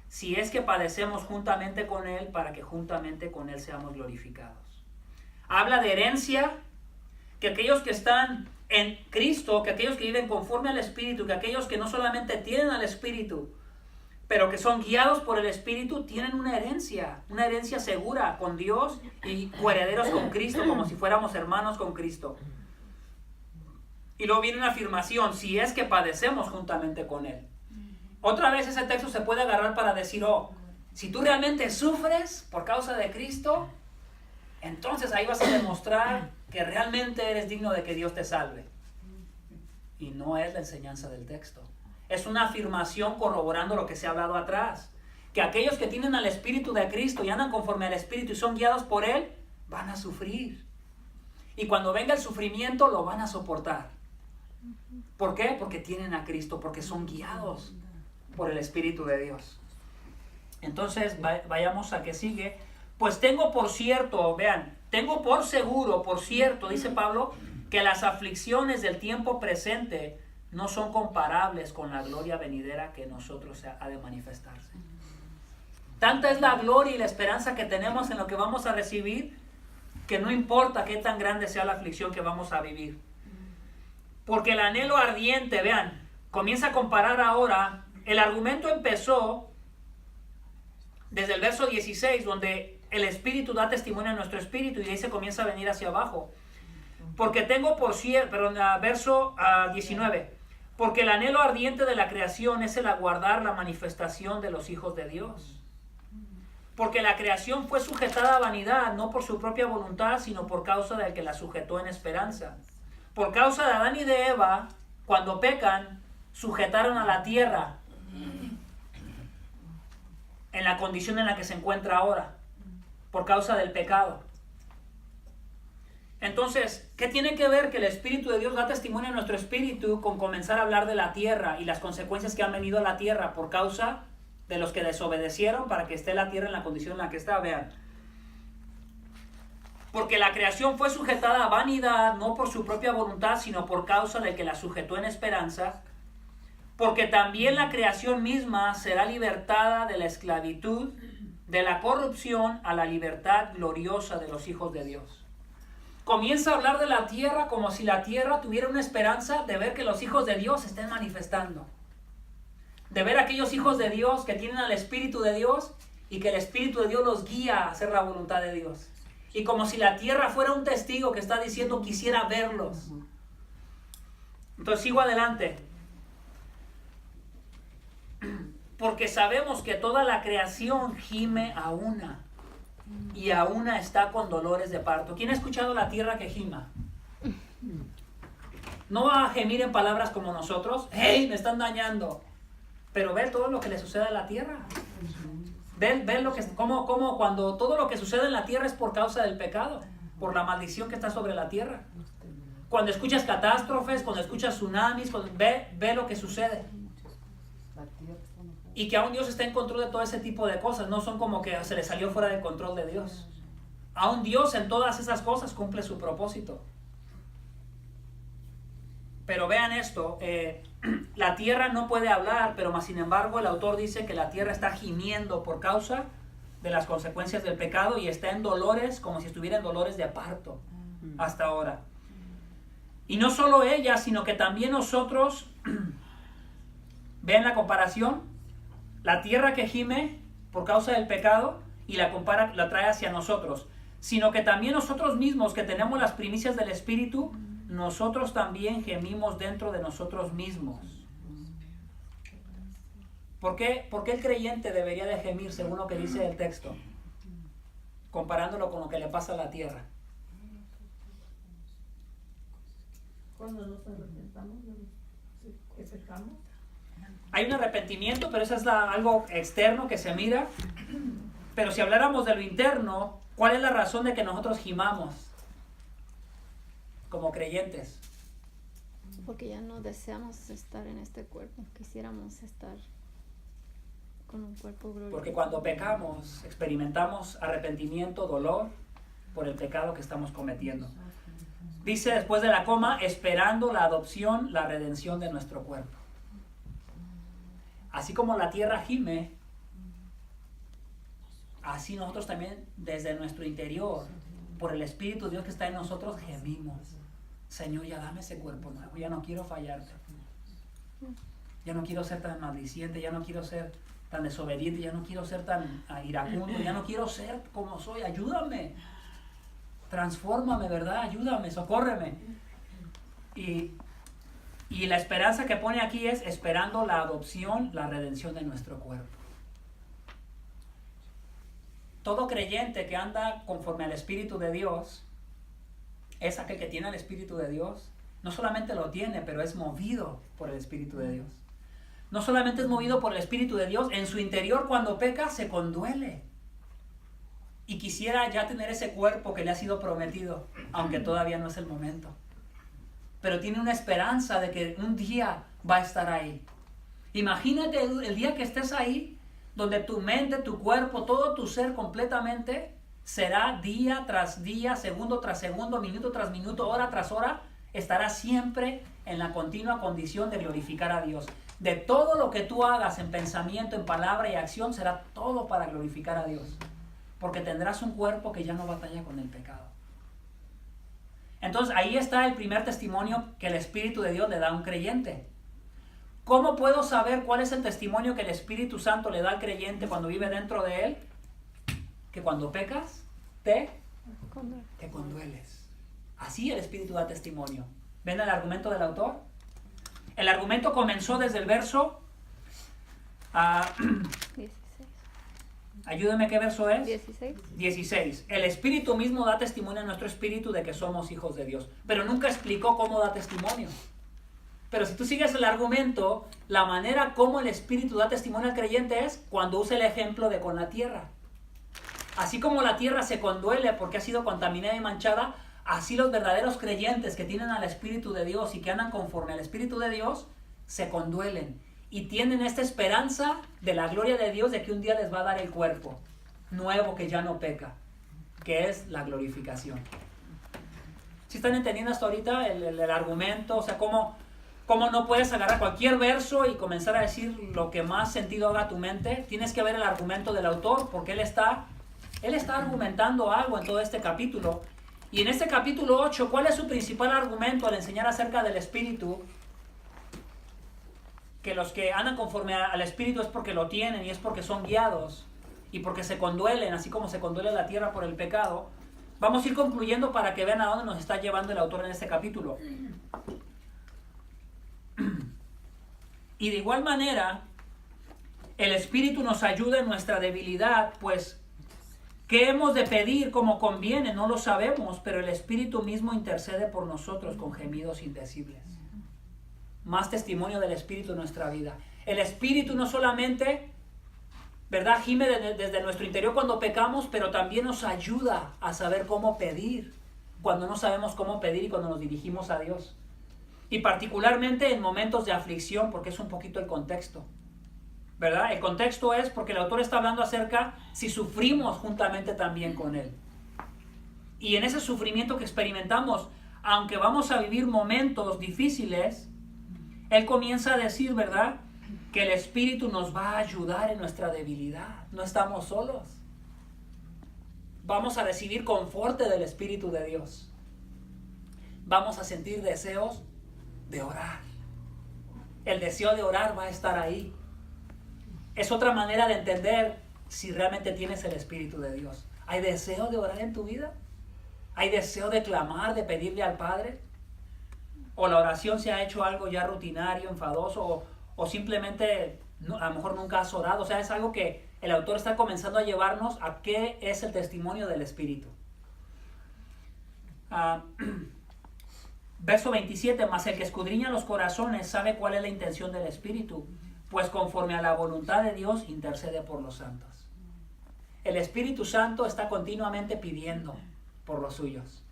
Si es que padecemos juntamente con Él, para que juntamente con Él seamos glorificados. Habla de herencia, que aquellos que están en Cristo, que aquellos que viven conforme al Espíritu, que aquellos que no solamente tienen al Espíritu, pero que son guiados por el Espíritu, tienen una herencia segura con Dios y coherederos con Cristo, como si fuéramos hermanos con Cristo. Y luego viene una afirmación, si es que padecemos juntamente con Él. Otra vez ese texto se puede agarrar para decir, si tú realmente sufres por causa de Cristo, entonces ahí vas a demostrar que realmente eres digno de que Dios te salve. Y no es la enseñanza del texto. Es una afirmación corroborando lo que se ha hablado atrás. Que aquellos que tienen al Espíritu de Cristo y andan conforme al Espíritu y son guiados por Él, van a sufrir. Y cuando venga el sufrimiento, lo van a soportar. ¿Por qué? Porque tienen a Cristo, porque son guiados por el Espíritu de Dios. Entonces, vayamos a que sigue. Pues tengo por cierto, vean, tengo por seguro, por cierto, dice Pablo, que las aflicciones del tiempo presente no son comparables con la gloria venidera que en nosotros ha de manifestarse. Tanta es la gloria y la esperanza que tenemos en lo que vamos a recibir, que no importa qué tan grande sea la aflicción que vamos a vivir. Porque el anhelo ardiente, vean, comienza a comparar ahora. El argumento empezó desde el verso 16, donde el Espíritu da testimonio a nuestro espíritu, y ahí se comienza a venir hacia abajo. Porque tengo por cierto, verso 19, porque el anhelo ardiente de la creación es el aguardar la manifestación de los hijos de Dios. Porque la creación fue sujetada a vanidad, no por su propia voluntad, sino por causa del que la sujetó en esperanza. Por causa de Adán y de Eva, cuando pecan, sujetaron a la tierra en la condición en la que se encuentra ahora, por causa del pecado. Entonces, ¿qué tiene que ver que el Espíritu de Dios da testimonio a nuestro espíritu con comenzar a hablar de la tierra y las consecuencias que han venido a la tierra por causa de los que desobedecieron para que esté la tierra en la condición en la que está? Vean. Porque la creación fue sujetada a vanidad, no por su propia voluntad, sino por causa del que la sujetó en esperanza. Porque también la creación misma será libertada de la esclavitud, de la corrupción, a la libertad gloriosa de los hijos de Dios. Comienza a hablar de la tierra como si la tierra tuviera una esperanza de ver que los hijos de Dios se estén manifestando. De ver a aquellos hijos de Dios que tienen al Espíritu de Dios y que el Espíritu de Dios los guía a hacer la voluntad de Dios. Y como si la tierra fuera un testigo que está diciendo quisiera verlos. Entonces sigo adelante. Porque sabemos que toda la creación gime a una. Y a una está con dolores de parto. ¿Quién ha escuchado la tierra que gima? No va a gemir en palabras como nosotros. ¡Hey! Me están dañando. Pero ve todo lo que le sucede a la tierra. Ve lo que, como cuando todo lo que sucede en la tierra es por causa del pecado, por la maldición que está sobre la tierra. Cuando escuchas catástrofes, cuando escuchas tsunamis, ve lo que sucede. Y que aún Dios está en control de todo ese tipo de cosas. No son como que se le salió fuera del control de Dios. Aún Dios en todas esas cosas cumple su propósito. Pero vean esto, la tierra no puede hablar, pero más sin embargo el autor dice que la tierra está gimiendo por causa de las consecuencias del pecado y está en dolores como si estuviera en dolores de parto hasta ahora. Y no solo ella, sino que también nosotros, vean la comparación, la tierra que gime por causa del pecado y la trae hacia nosotros, sino que también nosotros mismos que tenemos las primicias del Espíritu, nosotros también gemimos dentro de nosotros mismos. ¿Por qué el creyente debería de gemir según lo que dice el texto? Comparándolo con lo que le pasa a la tierra. Cuando nos arrepentamos de los que pecamos. Hay un arrepentimiento, pero eso es algo externo que se mira. Pero si habláramos de lo interno, ¿cuál es la razón de que nosotros gimamos como creyentes? Porque ya no deseamos estar en este cuerpo, quisiéramos estar con un cuerpo glorioso. Porque cuando pecamos, experimentamos arrepentimiento, dolor por el pecado que estamos cometiendo. Dice después de la coma, esperando la adopción, la redención de nuestro cuerpo. Así como la tierra gime, así nosotros también desde nuestro interior, por el Espíritu de Dios que está en nosotros, gemimos. Señor, ya dame ese cuerpo nuevo, ya no quiero fallarte. Ya no quiero ser tan maldiciente, ya no quiero ser tan desobediente, ya no quiero ser tan iracundo, ya no quiero ser como soy, ayúdame. Transfórmame, ¿verdad? Ayúdame, socórreme. Y la esperanza que pone aquí es esperando la adopción, la redención de nuestro cuerpo. Todo creyente que anda conforme al Espíritu de Dios es aquel que tiene el Espíritu de Dios. No solamente lo tiene, pero es movido por el Espíritu de Dios. No solamente es movido por el Espíritu de Dios, en su interior cuando peca se conduele. Y quisiera ya tener ese cuerpo que le ha sido prometido, aunque todavía no es el momento. Pero tiene una esperanza de que un día va a estar ahí. Imagínate el día que estés ahí, donde tu mente, tu cuerpo, todo tu ser completamente será día tras día, segundo tras segundo, minuto tras minuto, hora tras hora, estará siempre en la continua condición de glorificar a Dios. De todo lo que tú hagas en pensamiento, en palabra y acción, será todo para glorificar a Dios. Porque tendrás un cuerpo que ya no batalla con el pecado. Entonces ahí está el primer testimonio que el Espíritu de Dios le da a un creyente. ¿Cómo puedo saber cuál es el testimonio que el Espíritu Santo le da al creyente cuando vive dentro de él? Que cuando pecas, te condueles. Así el Espíritu da testimonio. ¿Ven el argumento del autor? El argumento comenzó desde el verso... 16. Ayúdeme, ¿qué verso es? 16. 16. El Espíritu mismo da testimonio a nuestro espíritu de que somos hijos de Dios. Pero nunca explicó cómo da testimonio. Pero si tú sigues el argumento, la manera como el Espíritu da testimonio al creyente es cuando usa el ejemplo de con la tierra. Así como la tierra se conduele porque ha sido contaminada y manchada, así los verdaderos creyentes que tienen al Espíritu de Dios y que andan conforme al Espíritu de Dios, se conduelen y tienen esta esperanza de la gloria de Dios de que un día les va a dar el cuerpo nuevo que ya no peca, que es la glorificación. ¿Sí están entendiendo hasta ahorita el argumento? O sea, cómo no puedes agarrar cualquier verso y comenzar a decir lo que más sentido haga a tu mente. Tienes que ver el argumento del autor, porque él está argumentando algo en todo este capítulo. Y en este capítulo 8, ¿cuál es su principal argumento al enseñar acerca del Espíritu? Que los que andan conforme al Espíritu es porque lo tienen y es porque son guiados y porque se conduelen, así como se conduele la tierra por el pecado. Vamos a ir concluyendo para que vean a dónde nos está llevando el autor en este capítulo. Y de igual manera, el Espíritu nos ayuda en nuestra debilidad, pues, ¿qué hemos de pedir como conviene? No lo sabemos, pero el Espíritu mismo intercede por nosotros con gemidos indecibles. Más testimonio del Espíritu en nuestra vida. El Espíritu no solamente, ¿verdad?, gime desde nuestro interior cuando pecamos, pero también nos ayuda a saber cómo pedir cuando no sabemos cómo pedir y cuando nos dirigimos a Dios. Y particularmente en momentos de aflicción, porque es un poquito el contexto, ¿verdad? El contexto es porque el autor está hablando acerca si sufrimos juntamente también con Él. Y en ese sufrimiento que experimentamos, aunque vamos a vivir momentos difíciles, Él comienza a decir, ¿verdad?, que el Espíritu nos va a ayudar en nuestra debilidad. No estamos solos. Vamos a recibir conforte del Espíritu de Dios. Vamos a sentir deseos de orar. El deseo de orar va a estar ahí. Es otra manera de entender si realmente tienes el Espíritu de Dios. ¿Hay deseo de orar en tu vida? ¿Hay deseo de clamar, de pedirle al Padre? ¿O la oración se ha hecho algo ya rutinario, enfadoso, o simplemente a lo mejor nunca has orado? O sea, es algo que el autor está comenzando a llevarnos a qué es el testimonio del Espíritu. Verso 27, mas el que escudriña los corazones sabe cuál es la intención del Espíritu, pues conforme a la voluntad de Dios intercede por los santos. El Espíritu Santo está continuamente pidiendo por los suyos.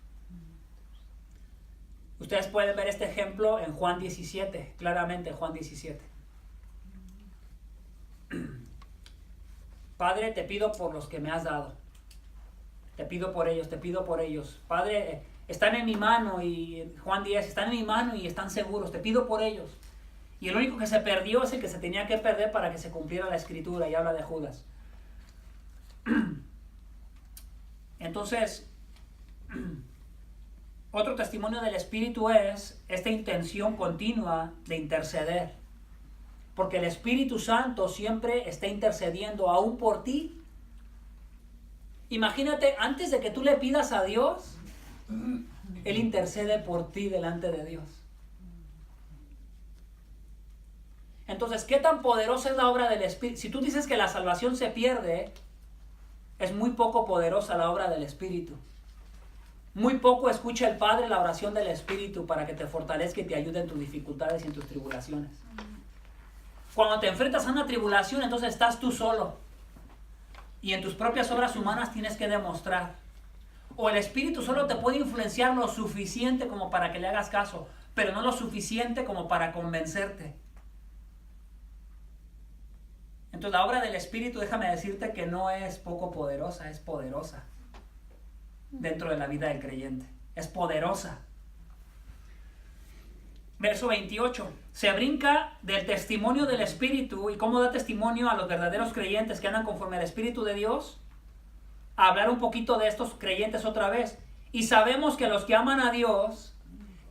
Ustedes pueden ver este ejemplo en Juan 17, claramente en Juan 17. Padre, te pido por los que me has dado. Te pido por ellos, te pido por ellos. Padre, están en mi mano, y Juan 10, están en mi mano y están seguros, te pido por ellos. Y el único que se perdió es el que se tenía que perder para que se cumpliera la Escritura, y habla de Judas. Entonces, otro testimonio del Espíritu es esta intención continua de interceder. Porque el Espíritu Santo siempre está intercediendo aún por ti. Imagínate, antes de que tú le pidas a Dios, Él intercede por ti delante de Dios. Entonces, ¿qué tan poderosa es la obra del Espíritu? Si tú dices que la salvación se pierde, es muy poco poderosa la obra del Espíritu. Muy poco escucha el Padre la oración del Espíritu para que te fortalezca y te ayude en tus dificultades y en tus tribulaciones. Cuando te enfrentas a una tribulación, entonces estás tú solo. Y en tus propias obras humanas tienes que demostrar. O el Espíritu solo te puede influenciar lo suficiente como para que le hagas caso, pero no lo suficiente como para convencerte. Entonces la obra del Espíritu, déjame decirte que no es poco poderosa, es poderosa dentro de la vida del creyente. Es poderosa. Verso 28. Se brinca del testimonio del Espíritu y cómo da testimonio a los verdaderos creyentes que andan conforme al Espíritu de Dios, a hablar un poquito de estos creyentes otra vez. Y sabemos que los que aman a Dios,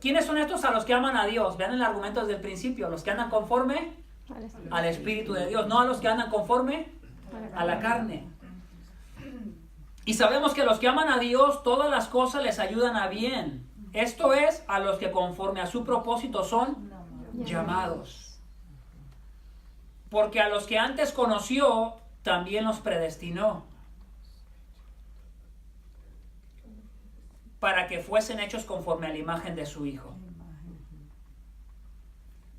¿quiénes son estos a los que aman a Dios? Vean el argumento desde el principio. Los que andan conforme al Espíritu de Dios, no a los que andan conforme a la carne. Y sabemos que los que aman a Dios, todas las cosas les ayudan a bien. Esto es, a los que conforme a su propósito son llamados. Porque a los que antes conoció, también los predestinó, para que fuesen hechos conforme a la imagen de su Hijo,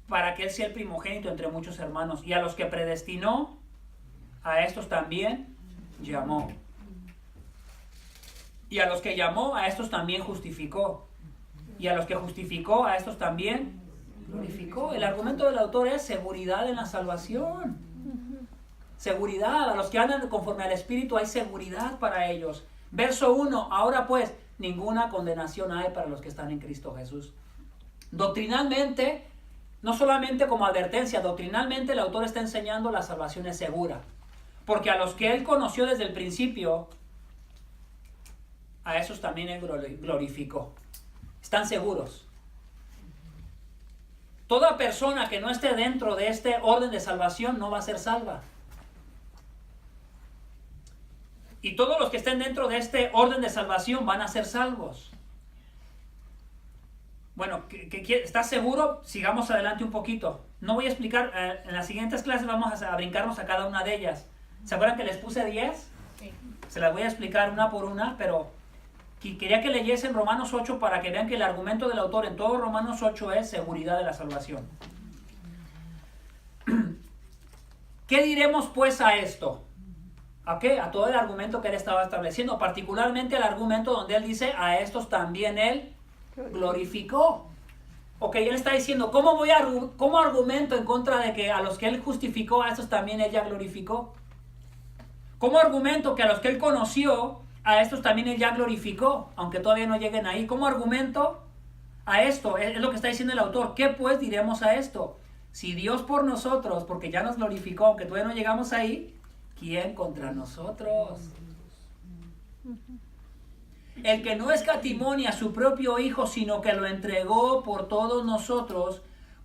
para que Él sea el primogénito entre muchos hermanos. Y a los que predestinó, a estos también llamó. Y a los que llamó, a estos también justificó. Y a los que justificó, a estos también glorificó. El argumento del autor es seguridad en la salvación. Seguridad. A los que andan conforme al Espíritu hay seguridad para ellos. Verso 1. Ahora pues, ninguna condenación hay para los que están en Cristo Jesús. Doctrinalmente, no solamente como advertencia, doctrinalmente el autor está enseñando la salvación es segura. Porque a los que él conoció desde el principio, a esos también él glorificó. Están seguros. Toda persona que no esté dentro de este orden de salvación no va a ser salva. Y todos los que estén dentro de este orden de salvación van a ser salvos. Bueno, ¿estás seguro? Sigamos adelante un poquito. No voy a explicar, en las siguientes clases vamos a brincarnos a cada una de ellas. ¿Se acuerdan que les puse 10? Sí. Se las voy a explicar una por una, pero quería que leyesen Romanos 8 para que vean que el argumento del autor en todo Romanos 8 es seguridad de la salvación. ¿Qué diremos pues a esto? ¿A qué? A todo el argumento que él estaba estableciendo, particularmente el argumento donde él dice, a estos también él glorificó. Ok, él está diciendo, ¿cómo argumento en contra de que a los que él justificó, a estos también él ya glorificó? ¿Cómo argumento que a los que él conoció, a estos también él ya glorificó, aunque todavía no lleguen ahí? ¿Cómo argumento a esto? Es lo que está diciendo el autor. ¿Qué pues diremos a esto? Si Dios por nosotros, porque ya nos glorificó, aunque todavía no llegamos ahí, ¿quién contra nosotros? El que no escatimó ni a su propio Hijo, sino que lo entregó por todos nosotros,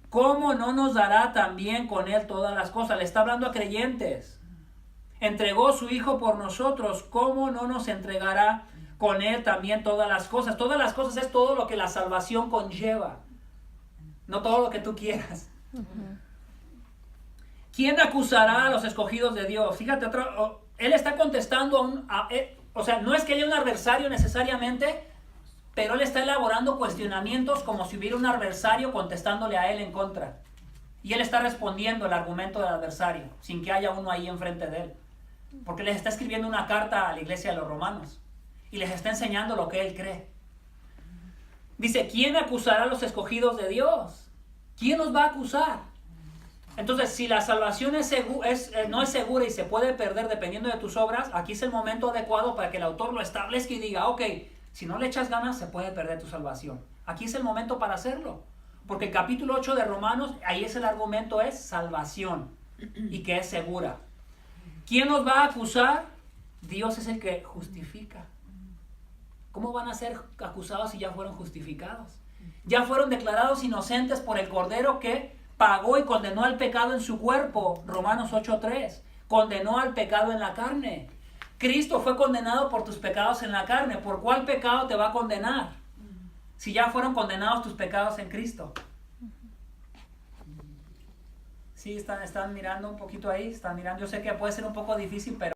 ¿cómo no nos dará también con él todas las cosas? Le está hablando a creyentes. Entregó su Hijo por nosotros, ¿cómo no nos entregará con él también todas las cosas? Todas las cosas es todo lo que la salvación conlleva, no todo lo que tú quieras. ¿Quién acusará a los escogidos de Dios? Fíjate, él está contestando o sea, no es que haya un adversario necesariamente, pero él está elaborando cuestionamientos como si hubiera un adversario contestándole a él en contra. Y él está respondiendo el argumento del adversario, sin que haya uno ahí enfrente de él. Porque les está escribiendo una carta a la iglesia de los romanos. Y les está enseñando lo que él cree. Dice, ¿quién acusará a los escogidos de Dios? ¿Quién los va a acusar? Entonces, si la salvación no es segura y se puede perder dependiendo de tus obras, aquí es el momento adecuado para que el autor lo establezca y diga, ok, si no le echas ganas, se puede perder tu salvación. Aquí es el momento para hacerlo. Porque el capítulo 8 de Romanos, ahí es el argumento, es salvación y que es segura. ¿Quién nos va a acusar? Dios es el que justifica. ¿Cómo van a ser acusados si ya fueron justificados? Ya fueron declarados inocentes por el Cordero que pagó y condenó el pecado en su cuerpo. Romanos 8:3. Condenó al pecado en la carne. Cristo fue condenado por tus pecados en la carne. ¿Por cuál pecado te va a condenar? Si ya fueron condenados tus pecados en Cristo. Sí, están mirando un poquito ahí. Están mirando. Yo sé que puede ser un poco difícil, pero